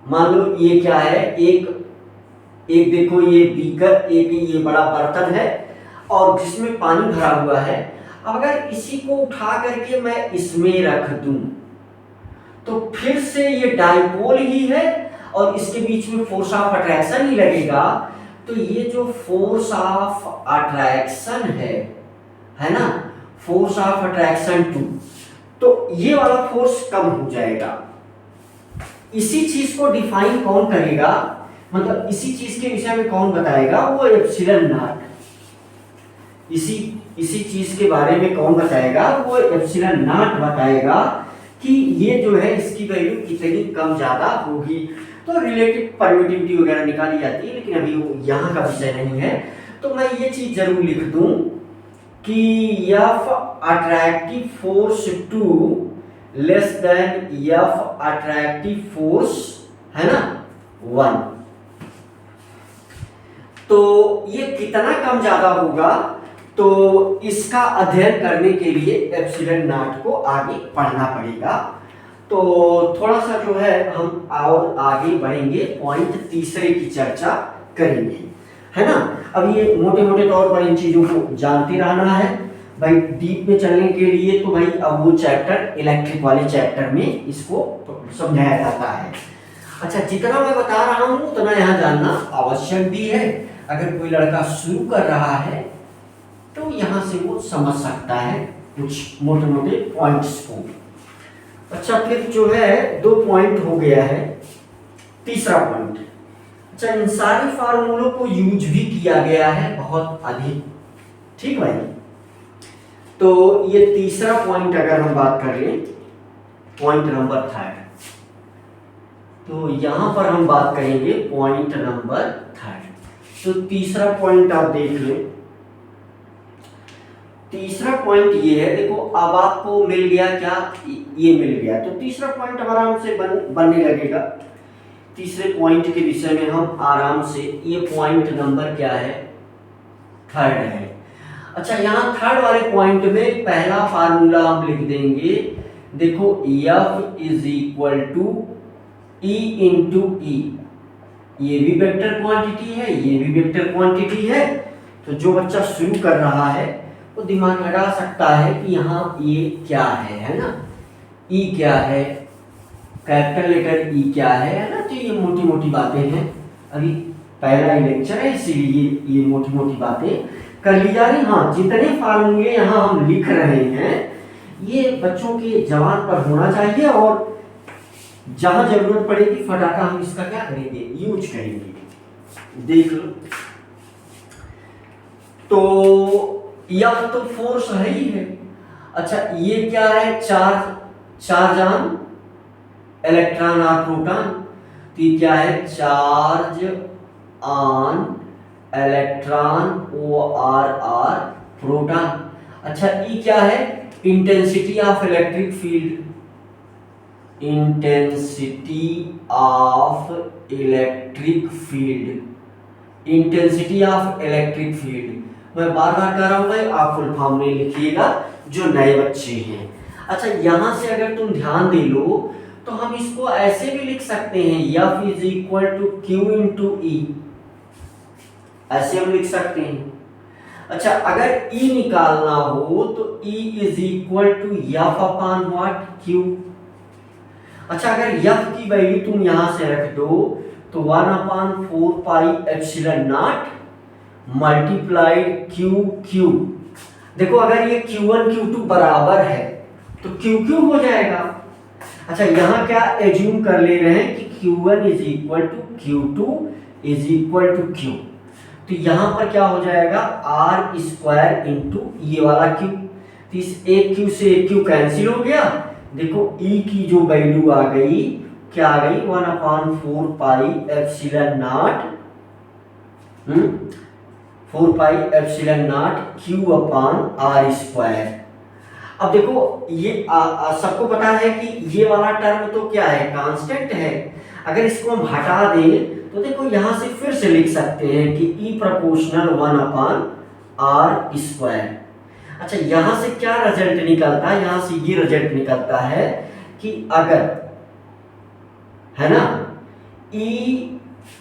[SPEAKER 1] मान लो ये क्या है, एक देखो ये बीकर, एक ये बड़ा बर्तन है और जिसमें पानी भरा हुआ है। अब अगर इसी को उठा करके मैं इसमें रख दूं तो फिर से ये डाइपोल ही है और इसके बीच में फोर्स ऑफ अट्रैक्शन ही लगेगा, तो ये जो फोर्स ऑफ अट्रैक्शन है ना, फोर्स ऑफ अट्रैक्शन 2, तो ये वाला फोर्स कम हो जाएगा। इसी चीज को डिफाइन कौन करेगा, मतलब इसी चीज के विषय में कौन बताएगा, वो एप्सिलॉन नॉट। इसी चीज के बारे में कौन बताएगा, वो एप्सिलॉन नॉट बताएगा कि ये जो है इसकी वैल्यू कितनी कम ज्यादा होगी। तो रिलेटिव परमिटिविटी वगैरह निकाली जाती है, लेकिन अभी वो यहाँ का विषय नहीं है। तो मैं ये चीज जरूर लिख दूं कि F attractive force 2 less than F attractive force, है ना, 1। तो ये कितना कम ज्यादा होगा, तो इसका अध्ययन करने के लिए एप्सिलॉन नॉट को आगे पढ़ना पड़ेगा। तो थोड़ा सा जो है हम और आगे बढ़ेंगे, पॉइंट तीसरे की चर्चा करेंगे, है ना। अब ये मोटे मोटे तौर पर इन चीजों को जानते रहना है भाई। डीप में चलने के लिए तो भाई अब वो चैप्टर इलेक्ट्रिक वाले चैप्टर में इसको समझाया जाता है। अच्छा जितना मैं बता रहा हूँ उतना यहाँ जानना आवश्यक भी है। अगर कोई लड़का शुरू कर रहा है तो यहाँ से वो समझ सकता है कुछ मोटे मोटे पॉइंट्स को। अच्छा फिर जो है 2 पॉइंट हो गया है, तीसरा पॉइंट। अच्छा इन सारे फार्मूलों को यूज भी किया गया है बहुत अधिक, ठीक भाई। तो ये तीसरा पॉइंट अगर हम बात कर लें, पॉइंट नंबर 3, तो यहां पर हम बात करेंगे पॉइंट नंबर 3। तो तीसरा पॉइंट आप देख लें। तीसरा पॉइंट ये है, देखो अब आपको मिल गया क्या, ये मिल गया, तो तीसरा पॉइंट आराम से बनने लगेगा। तीसरे पॉइंट के विषय में हम आराम से, ये पॉइंट नंबर क्या है, 3 है। अच्छा यहाँ 3 वाले पॉइंट में पहला फार्मूला हम लिख देंगे, देखो F is equal to E into E. ये भी वेक्टर क्वांटिटी है, ये भी वेक्टर क्वांटिटी है। तो जो बच्चा शुरू कर रहा है तो दिमाग लगा सकता है कि यहाँ ये क्या है ना, ई क्या है, कैपिटल लेटर ई क्या है ना। तो ये मोटी मोटी बातें हैं, अभी पहला ही लेक्चर है इसीलिए ये मोटी मोटी बातें कर ली जा रही। हाँ, जितने फार्मूले यहाँ हम लिख रहे हैं ये बच्चों के जबान पर होना चाहिए, और जहां जरूरत पड़ेगी फटाका हम इसका क्या करेंगे, यूज करेंगे। देख लो, तो यह तो फोर्स है ही है। अच्छा, ये क्या है, चार्ज ऑन इलेक्ट्रॉन और प्रोटॉन, तो ये क्या है, charge on electron OR proton. अच्छा, ये क्या है, intensity of electric field, intensity of electric field, intensity of electric field. मैं बार बार कह रहा हूं भाई, आप फुल फॉर्म में लिखिएगा जो नए बच्चे हैं। अच्छा, यहां से अगर तुम ध्यान दे लो तो हम इसको ऐसे भी लिख सकते हैं, F is equal to Q into E, ऐसे हम लिख सकते हैं। अच्छा, अगर E निकालना हो तो E is equal to F upon what, Q। अच्छा, अगर F की वैल्यू तुम यहां से रख दो तो 1/4 pi epsilon not multiplied Q। देखो, अगर ये Q1 Q2 बराबर है तो Q हो जाएगा। अच्छा, यहाँ क्या एज्यूम कर ले रहे हैं कि Q1 is equal to Q2 is equal to Q, तो यहाँ पर क्या हो जाएगा, R स्क्वायर इंटू ये वाला Q। तो इस एक Q से एक Q कैंसिल हो गया। देखो, E की जो वैल्यू आ गई, क्या आ गई, 1/4 pi epsilon not 4 pi epsilon not Q upon R square. अब देखो, ये सबको पता है कि ये वाला टर्म तो क्या है, कांस्टेंट है। अगर इसको हम हटा दें तो देखो यहां से फिर से लिख सकते हैं कि E प्रोपोर्शनल 1/R स्क्वायर। अच्छा, यहां से क्या रिजल्ट निकलता है, यहां से ये रिजल्ट निकलता है कि अगर, है ना, E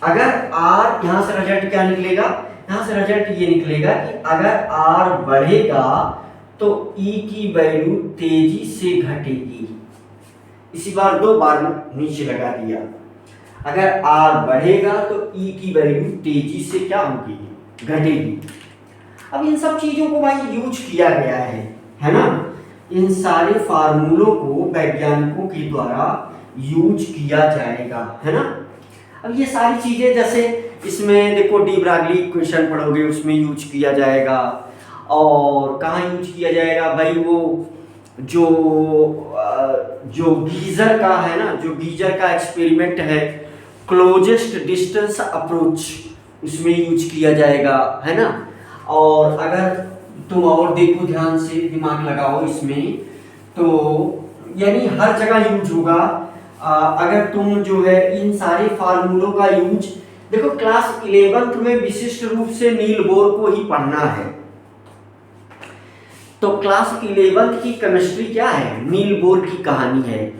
[SPEAKER 1] अगर R, यहां से रिजल्ट क्या निकलेगा, यहां से रिजल्ट ये निकलेगा कि अगर R बढ़ेगा तो E की वैल्यू तेजी से घटेगी। इसी बार 2 बार नीचे लगा दिया, अगर R बढ़ेगा तो E की वैल्यू तेजी से क्या होगी, घटेगी। अब इन सब चीजों को भाई यूज किया गया है ना, इन सारे फार्मूलों को वैज्ञानिकों के द्वारा यूज किया जाएगा, है ना। अब ये सारी चीजें, जैसे इसमें देखो डी ब्रागली इक्वेशन पढ़ोगे उसमें यूज किया जाएगा, और कहाँ यूज किया जाएगा भाई, वो जो गीजर का है ना, जो गीजर का एक्सपेरिमेंट है, क्लोजेस्ट डिस्टेंस अप्रोच, उसमें यूज किया जाएगा, है ना। और अगर तुम और देखो ध्यान से, दिमाग लगाओ इसमें, तो यानी हर जगह यूज होगा। अगर तुम जो है इन सारे फार्मूलों का यूज, देखो क्लास 11th में विशिष्ट रूप से नील बोर को ही पढ़ना है। तो क्लास 11th की केमिस्ट्री क्या है, नील बोर की कहानी है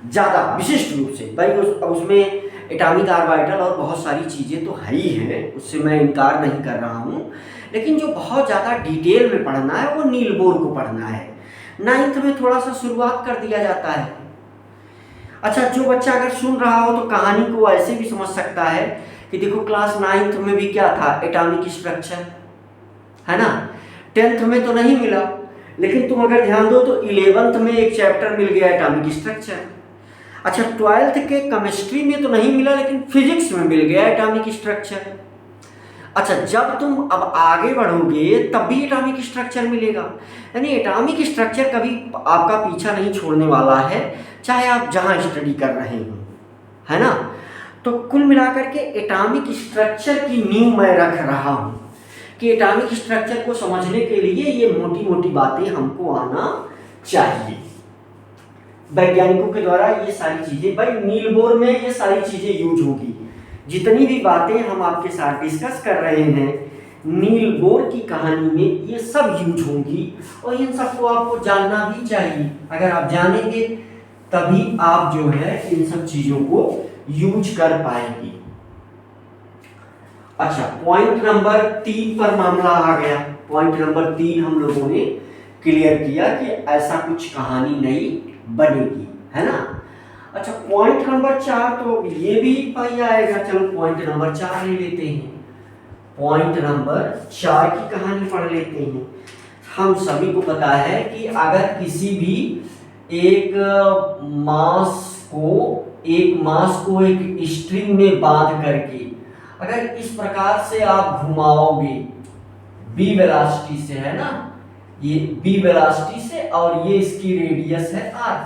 [SPEAKER 1] ज्यादा विशिष्ट रूप से भाई। उसमें एटॉमिक ऑर्बिटल और बहुत सारी चीजें तो है ही हैं, उससे मैं इनकार नहीं कर रहा हूँ, लेकिन जो बहुत ज़्यादा डिटेल में पढ़ना है वो नील बोर को पढ़ना है। 9th में थोड़ा सा शुरुआत कर दिया जाता है। अच्छा, जो बच्चा अगर सुन रहा हो तो कहानी को ऐसे भी समझ सकता है कि देखो क्लास 9th में भी क्या था, एटॉमिक स्ट्रक्चर, है ना। 10th में तो नहीं मिला, लेकिन तुम अगर ध्यान दो तो 11th में एक चैप्टर मिल गया एटॉमिक स्ट्रक्चर। अच्छा, 12th के केमिस्ट्री में तो नहीं मिला, लेकिन फिजिक्स में मिल गया एटॉमिक स्ट्रक्चर। अच्छा, जब तुम अब आगे बढ़ोगे तब भी एटॉमिक स्ट्रक्चर मिलेगा, यानी एटॉमिक स्ट्रक्चर कभी आपका पीछा नहीं छोड़ने वाला है, चाहे आप जहां स्टडी कर रहे हो, है ना। तो कुल मिलाकर के एटॉमिक स्ट्रक्चर की नींव मैं रख रहा हूं कि एटॉमिक स्ट्रक्चर को समझने के लिए ये मोटी मोटी बातें हमको आना चाहिए। वैज्ञानिकों के द्वारा ये सारी चीजें, भाई नील बोर में ये सारी चीजें यूज होगी। जितनी भी बातें हम आपके साथ डिस्कस कर रहे हैं नील बोर की कहानी में, ये सब यूज होंगी, और इन सबको आपको जानना भी चाहिए। अगर आप जानेंगे तभी आप जो है इन सब चीजों को यूज कर पाएंगे। अच्छा, पॉइंट नंबर 3 पर मामला आ गया। पॉइंट नंबर 3 हम लोगों ने क्लियर किया कि ऐसा कुछ कहानी नई बनेगी, है ना। अच्छा, पॉइंट नंबर 4 तो ये भी पाई आएगा। चलो पॉइंट नंबर 4 ले लेते हैं। पॉइंट नंबर 4 की कहानी पढ़ लेते हैं। हम सभी को पता है कि अगर किसी भी एक मास को एक स्ट्रिंग में बांध करके अगर इस प्रकार से आप घुमाओगे b वेलोसिटी से, है ना, ये b वेलोसिटी से, और ये इसकी रेडियस है r,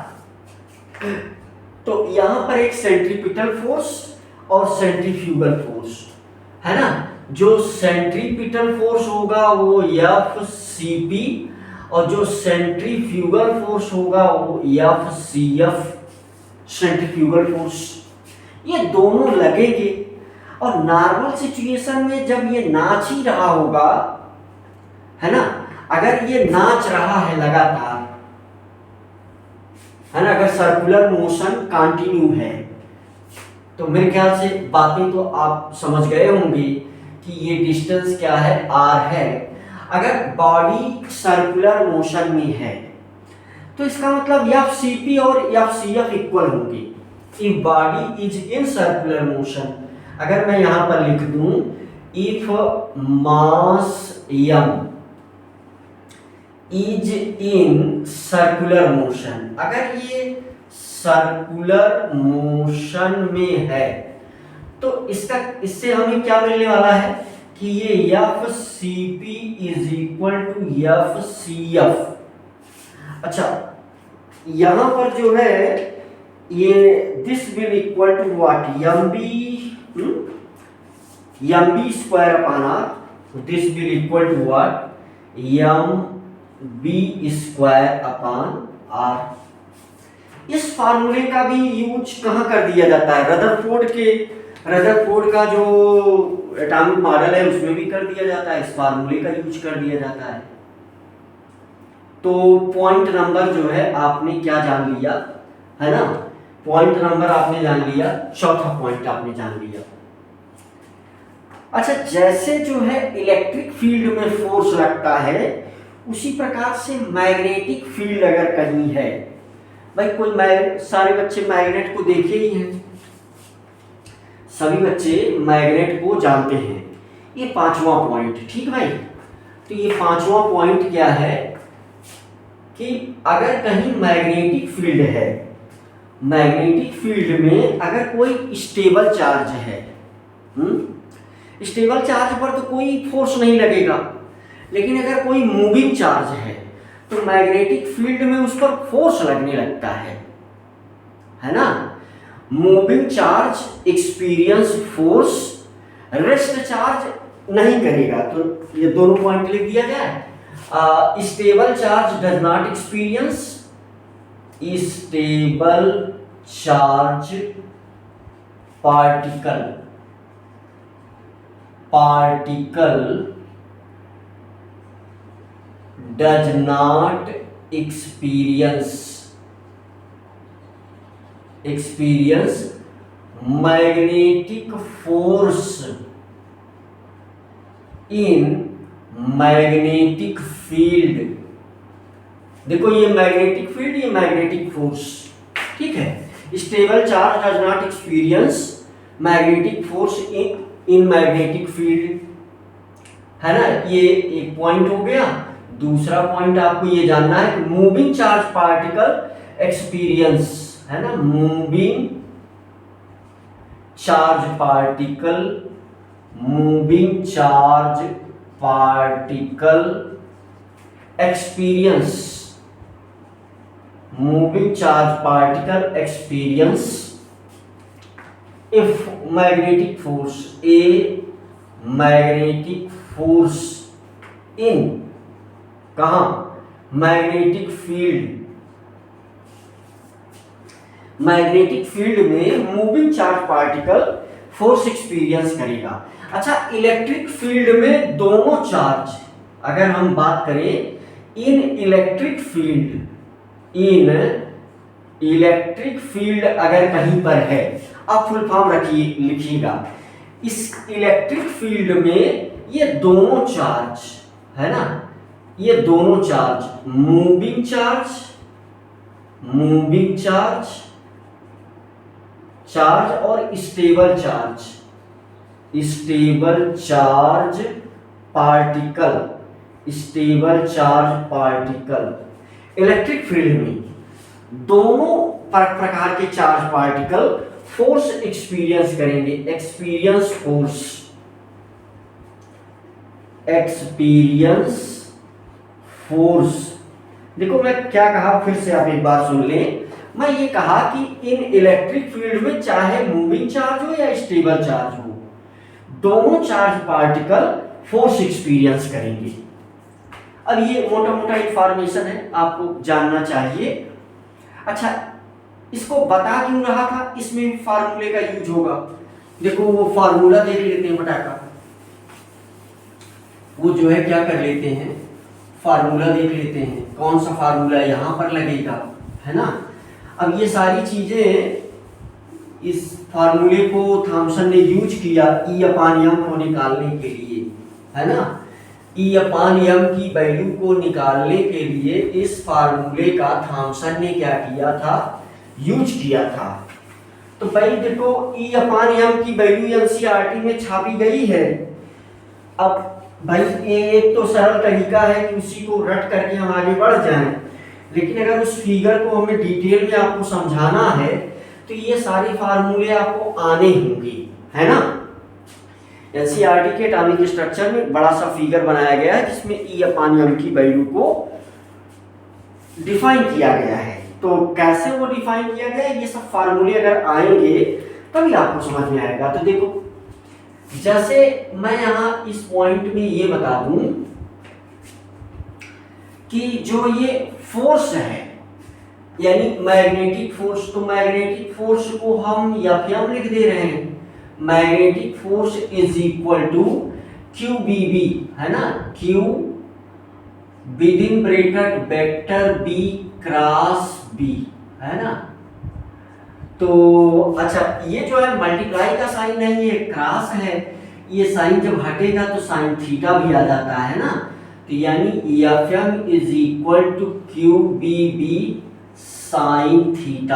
[SPEAKER 1] तो यहां पर एक सेंट्रीपिटल फोर्स और सेंट्रीफ्यूगल फोर्स है ना। जो सेंट्रीपिटल फोर्स होगा वो Fcp और जो सेंट्रीफ्यूगल फोर्स होगा वो Fcf, सेंट्रीफ्यूगल फोर्स। ये दोनों लगेंगे और नॉर्मल सिचुएशन में जब ये नाच ही रहा होगा, है ना, अगर ये नाच रहा है लगातार, है ना, अगर सर्कुलर मोशन कंटिन्यू है, तो मेरे ख्याल से बातें तो आप समझ गए होंगे कि ये डिस्टेंस क्या है, r है। अगर बॉडी सर्कुलर मोशन में है तो इसका मतलब Fcp और Fcf इक्वल होंगे। If body is in circular motion, अगर मैं यहां पर लिख दूं if mass m is in circular motion, अगर ये सर्कुलर मोशन में है तो इससे हमें क्या मिलने वाला है कि ये Fcp is equal to Fcf। अच्छा, यहां पर जो है ये this will equal to what, mb square upon r, this will equal to what, mb square upon r। इस फार्मूले का भी यूज कहां कर दिया जाता है, रदरफोर्ड का जो एटॉमिक मॉडल है उसमें भी कर दिया जाता है, इस फार्मूले का यूज कर दिया जाता है। तो पॉइंट नंबर जो है आपने क्या जान लिया, है ना, पॉइंट नंबर आपने जान लिया, चौथा पॉइंट आपने जान लिया। अच्छा, जैसे जो है इलेक्ट्रिक फील्ड में फोर्स लगता है उसी प्रकार से मैग्नेटिक फील्ड अगर कहीं है, भाई कोई सारे बच्चे मैग्नेट को देखे ही हैं, सभी बच्चे मैग्नेट को जानते हैं। ये पांचवा पॉइंट, ठीक भाई। तो ये पांचवा पॉइंट क्या है कि अगर कहीं मैग्नेटिक फील्ड है, मैग्नेटिक फील्ड में अगर कोई स्टेबल चार्ज है, स्टेबल चार्ज पर तो कोई फोर्स नहीं लगेगा, लेकिन अगर कोई मूविंग चार्ज है तो मैग्नेटिक फील्ड में उस पर फोर्स लगने लगता है ना। Moving charge experience force, rest charge नहीं करेगा। तो ये दोनों पॉइंट लिख दिया जाए। Stable charge does not experience, stable charge particle does not experience magnetic force in magnetic field। देखो ये मैग्नेटिक फील्ड, ये मैग्नेटिक फोर्स, ठीक है। Stable charge does not experience magnetic force in magnetic field, है ना। ये एक पॉइंट हो गया। दूसरा पॉइंट आपको ये जानना है कि मूविंग चार्ज पार्टिकल एक्सपीरियंस, है ना, moving charge particle experience, moving charge particle experience if magnetic force, a magnetic force in, कहां, मैग्नेटिक फील्ड, मैग्नेटिक फील्ड में moving charge particle force experience करेगा। अच्छा, इलेक्ट्रिक फील्ड में दोनों चार्ज, अगर हम बात करें इन इलेक्ट्रिक फील्ड अगर कहीं पर है, आप फुल फॉर्म लिखिएगा, इस इलेक्ट्रिक फील्ड में ये दोनों चार्ज है ना, ये दोनों चार्ज मूविंग चार्ज और स्टेबल पार्टिकल इलेक्ट्रिक फील्ड में दोनों प्रकार के चार्ज पार्टिकल फोर्स एक्सपीरियंस करेंगे। एक्सपीरियंस फोर्स देखो मैं क्या कहा, फिर से आप एक बार सुन लें। मैं ये कहा कि इन इलेक्ट्रिक फील्ड में चाहे मूविंग चार्ज हो या स्टेबल चार्ज हो, दोनों चार्ज पार्टिकल फोर्स एक्सपीरियंस करेंगे। अब ये मोटा मोटा इंफॉर्मेशन है, आपको जानना चाहिए। अच्छा, इसको बता क्यों रहा था, इसमें फार्मूले का यूज होगा। देखो वो फार्मूला देख लेते हैं बेटा का, वो जो है क्या कर लेते हैं, फार्मूला देख लेते हैं। कौन सा फार्मूला यहाँ पर लगेगा, है ना। अब ये सारी चीजें, इस फार्मूले को थॉमसन ने यूज किया E/m को निकालने के लिए, है ना। E/m की वैल्यू को निकालने के लिए इस फार्मूले का थॉमसन ने क्या किया था, यूज किया था। तो भाई देखो E/m की वैल्यू NCERT में छापी गई है। अब भाई एक तो सरल तरीका है कि उसी को रट करके हम आगे बढ़ जाएं, लेकिन अगर उस फिगर को हमें डिटेल में आपको समझाना है तो ये सारे फार्मूले आपको आने होंगे, है ना। NCERT के एटॉमिक स्ट्रक्चर में बड़ा सा फिगर बनाया गया है जिसमें E/m की वैल्यू को डिफाइन किया गया है। तो कैसे वो डिफाइन किया गया है, ये सब फार्मूले अगर आएंगे तभी आपको समझ में आएगा। तो देखो, जैसे मैं यहाँ इस पॉइंट में ये बता दूं कि जो ये फोर्स है यानी मैग्नेटिक फोर्स, तो मैग्नेटिक फोर्स को हम Fm लिख दे रहे हैं। Magnetic force is equal to QBB, है ना, Q within bracket vector B cross B, है ना। तो अच्छा, ये जो है मल्टीप्लाई का साइन है, ये क्रॉस है, ये साइन जब हटेगा तो साइन थीटा भी आ जाता है ना। तो यानी Fm is equal to QBB sine theta.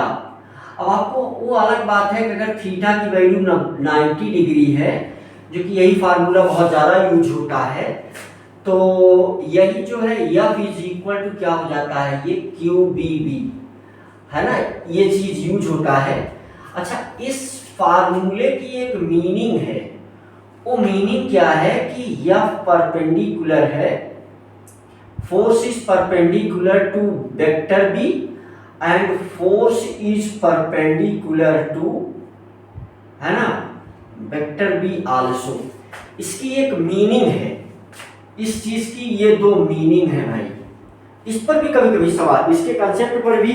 [SPEAKER 1] अब आपको वो अलग बात है कि अगर थीटा की वैल्यू 90 डिग्री है, जो कि यही फार्मूला बहुत ज़्यादा यूज होता है, तो यही जो है F इज इक्वल टू क्या हो जाता है, ये QBB, है ना, ये चीज यूज होता है। अच्छा, इस फार्मूले की एक मीनिंग है, वो मीनिंग क्या है कि F परपेंडिकुलर है, force is perpendicular to vector B and force is perpendicular to, है ना, वेक्टर B आल्सो। इसकी एक मीनिंग है, इस चीज की ये दो मीनिंग है भाई। इस पर भी कभी कभी सवाल, इसके कंसेप्ट पर भी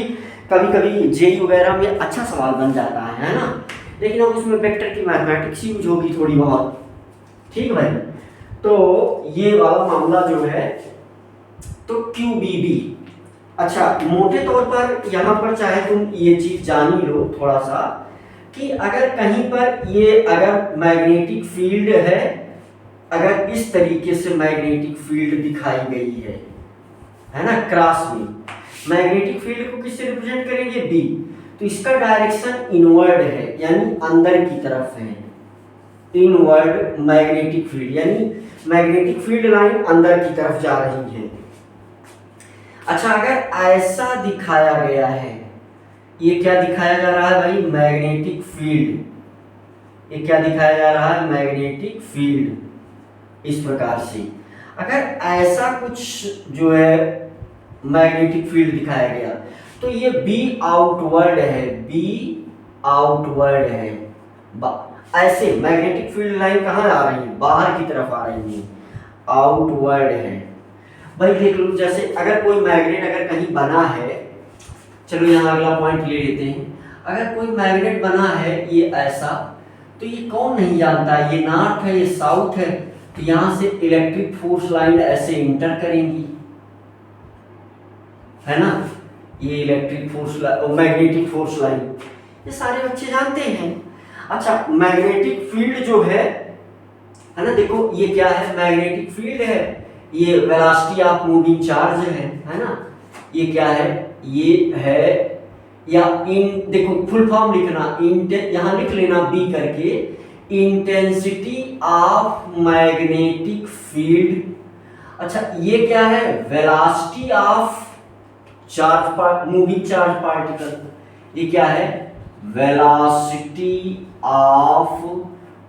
[SPEAKER 1] कभी कभी जेई वगैरह में अच्छा सवाल बन जाता है ना। लेकिन अब उसमें वेक्टर की मैथमेटिक्स यूज होगी थोड़ी बहुत, ठीक भाई। तो ये वाला मामला जो है, तो QBB। अच्छा, मोटे तौर पर यहाँ पर चाहे तुम ये चीज जान ही लो थोड़ा सा कि अगर कहीं पर ये अगर मैग्नेटिक फील्ड है, अगर इस तरीके से मैग्नेटिक फील्ड दिखाई गई है ना, क्रॉस में मैग्नेटिक फील्ड को किससे रिप्रेजेंट करेंगे, B। तो इसका डायरेक्शन इनवर्ड है, यानी अंदर की तरफ है। इनवर्ड मैग्नेटिक फील्ड यानी मैग्नेटिक फील्ड लाइन अंदर की तरफ जा रही है। अच्छा, अगर ऐसा दिखाया गया है, ये क्या दिखाया जा रहा है भाई, मैग्नेटिक फील्ड। ये क्या दिखाया जा रहा है, मैग्नेटिक फील्ड। इस प्रकार से अगर ऐसा कुछ जो है मैग्नेटिक फील्ड दिखाया गया, तो ये B आउटवर्ड है, B आउटवर्ड है। ऐसे मैग्नेटिक फील्ड लाइन कहाँ आ रही है, बाहर की तरफ आ रही है, आउटवर्ड है। भाई देख लो, जैसे अगर कोई मैग्नेट अगर कहीं बना है, चलो यहाँ अगला पॉइंट ले लेते हैं। अगर कोई मैग्नेट बना है ये ऐसा, तो ये कौन नहीं जानता है, ये नॉर्थ है, ये साउथ है, तो यहाँ से इलेक्ट्रिक फोर्स लाइन ऐसे इंटर करेंगी, है ना। ये electric force line, magnetic force line, ये सारे बच्चे जानते हैं। अच्छा, मैग्नेटिक फील्ड जो है ना, देखो ये क्या है, मैग्नेटिक फील्ड है, ये वेलोसिटी ऑफ मूविंग चार्ज है ना, ये क्या है, ये है, या इन देखो फुल फॉर्म लिखना, यहां लिख लेना बी करके, इंटेंसिटी ऑफ मैग्नेटिक फील्ड। अच्छा, ये क्या है, velocity of moving charge particle, ये क्या है, velocity of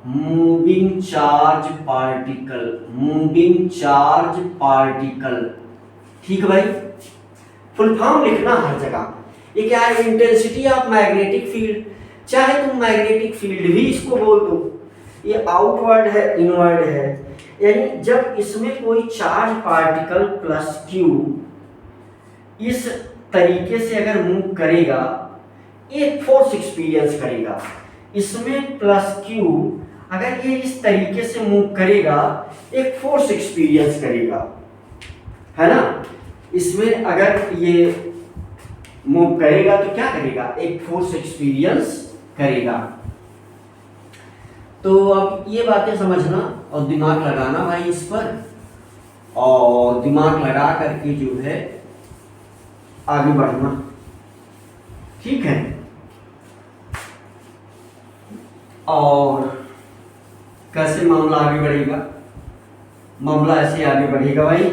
[SPEAKER 1] moving charge particle, ठीक है भाई, फुल फॉर्म लिखना हर जगह। ये क्या है, इंटेंसिटी ऑफ मैग्नेटिक फील्ड, चाहे तुम मैग्नेटिक फील्ड भी इसको बोल दो, ये आउटवर्ड है इनवर्ड है, यानी जब इसमें कोई चार्ज पार्टिकल प्लस क्यू इस तरीके से अगर मूव करेगा, एक फोर्स एक्सपीरियंस करेगा, इसमें प्लस क्यू अगर ये इस तरीके से मूव करेगा, एक फोर्स एक्सपीरियंस करेगा, है ना, इसमें अगर ये मूव करेगा तो क्या करेगा, एक फोर्स एक्सपीरियंस करेगा। तो अब ये बातें समझना और दिमाग लगाना भाई इस पर, और दिमाग लगा करके जो है आगे बढ़ना, ठीक है। और कैसे मामला आगे बढ़ेगा, मामला ऐसे आगे बढ़ेगा भाई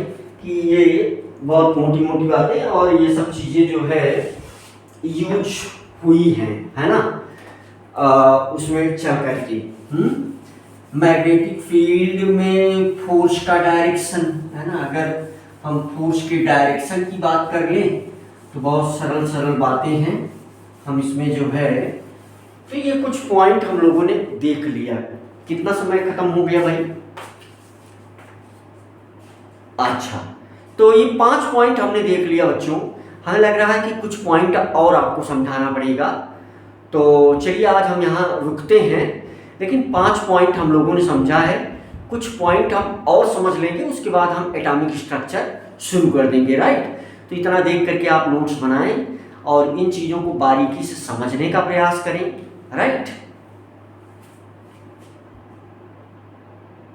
[SPEAKER 1] कि ये बहुत मोटी मोटी बातें और ये सब चीज़ें जो है यूज हुई हैं, है ना, उसमें चल करके मैग्नेटिक फील्ड में फोर्स का डायरेक्शन, है ना, अगर हम फोर्स के डायरेक्शन की बात कर लें तो बहुत सरल सरल बातें हैं, हम इसमें जो है, तो ये कुछ पॉइंट हम लोगों ने देख लिया। कितना समय खत्म हो गया भाई, अच्छा, तो ये 5 पॉइंट हमने देख लिया बच्चों, हमें लग रहा है कि कुछ पॉइंट और आपको समझाना पड़ेगा, तो चलिए आज हम यहाँ रुकते हैं, लेकिन 5 पॉइंट हम लोगों ने समझा है, कुछ पॉइंट हम और समझ लेंगे, उसके बाद हम एटॉमिक स्ट्रक्चर शुरू कर देंगे, राइट। तो इतना देख करके आप नोट्स बनाएं और इन चीज़ों को बारीकी से समझने का प्रयास करें, राइट।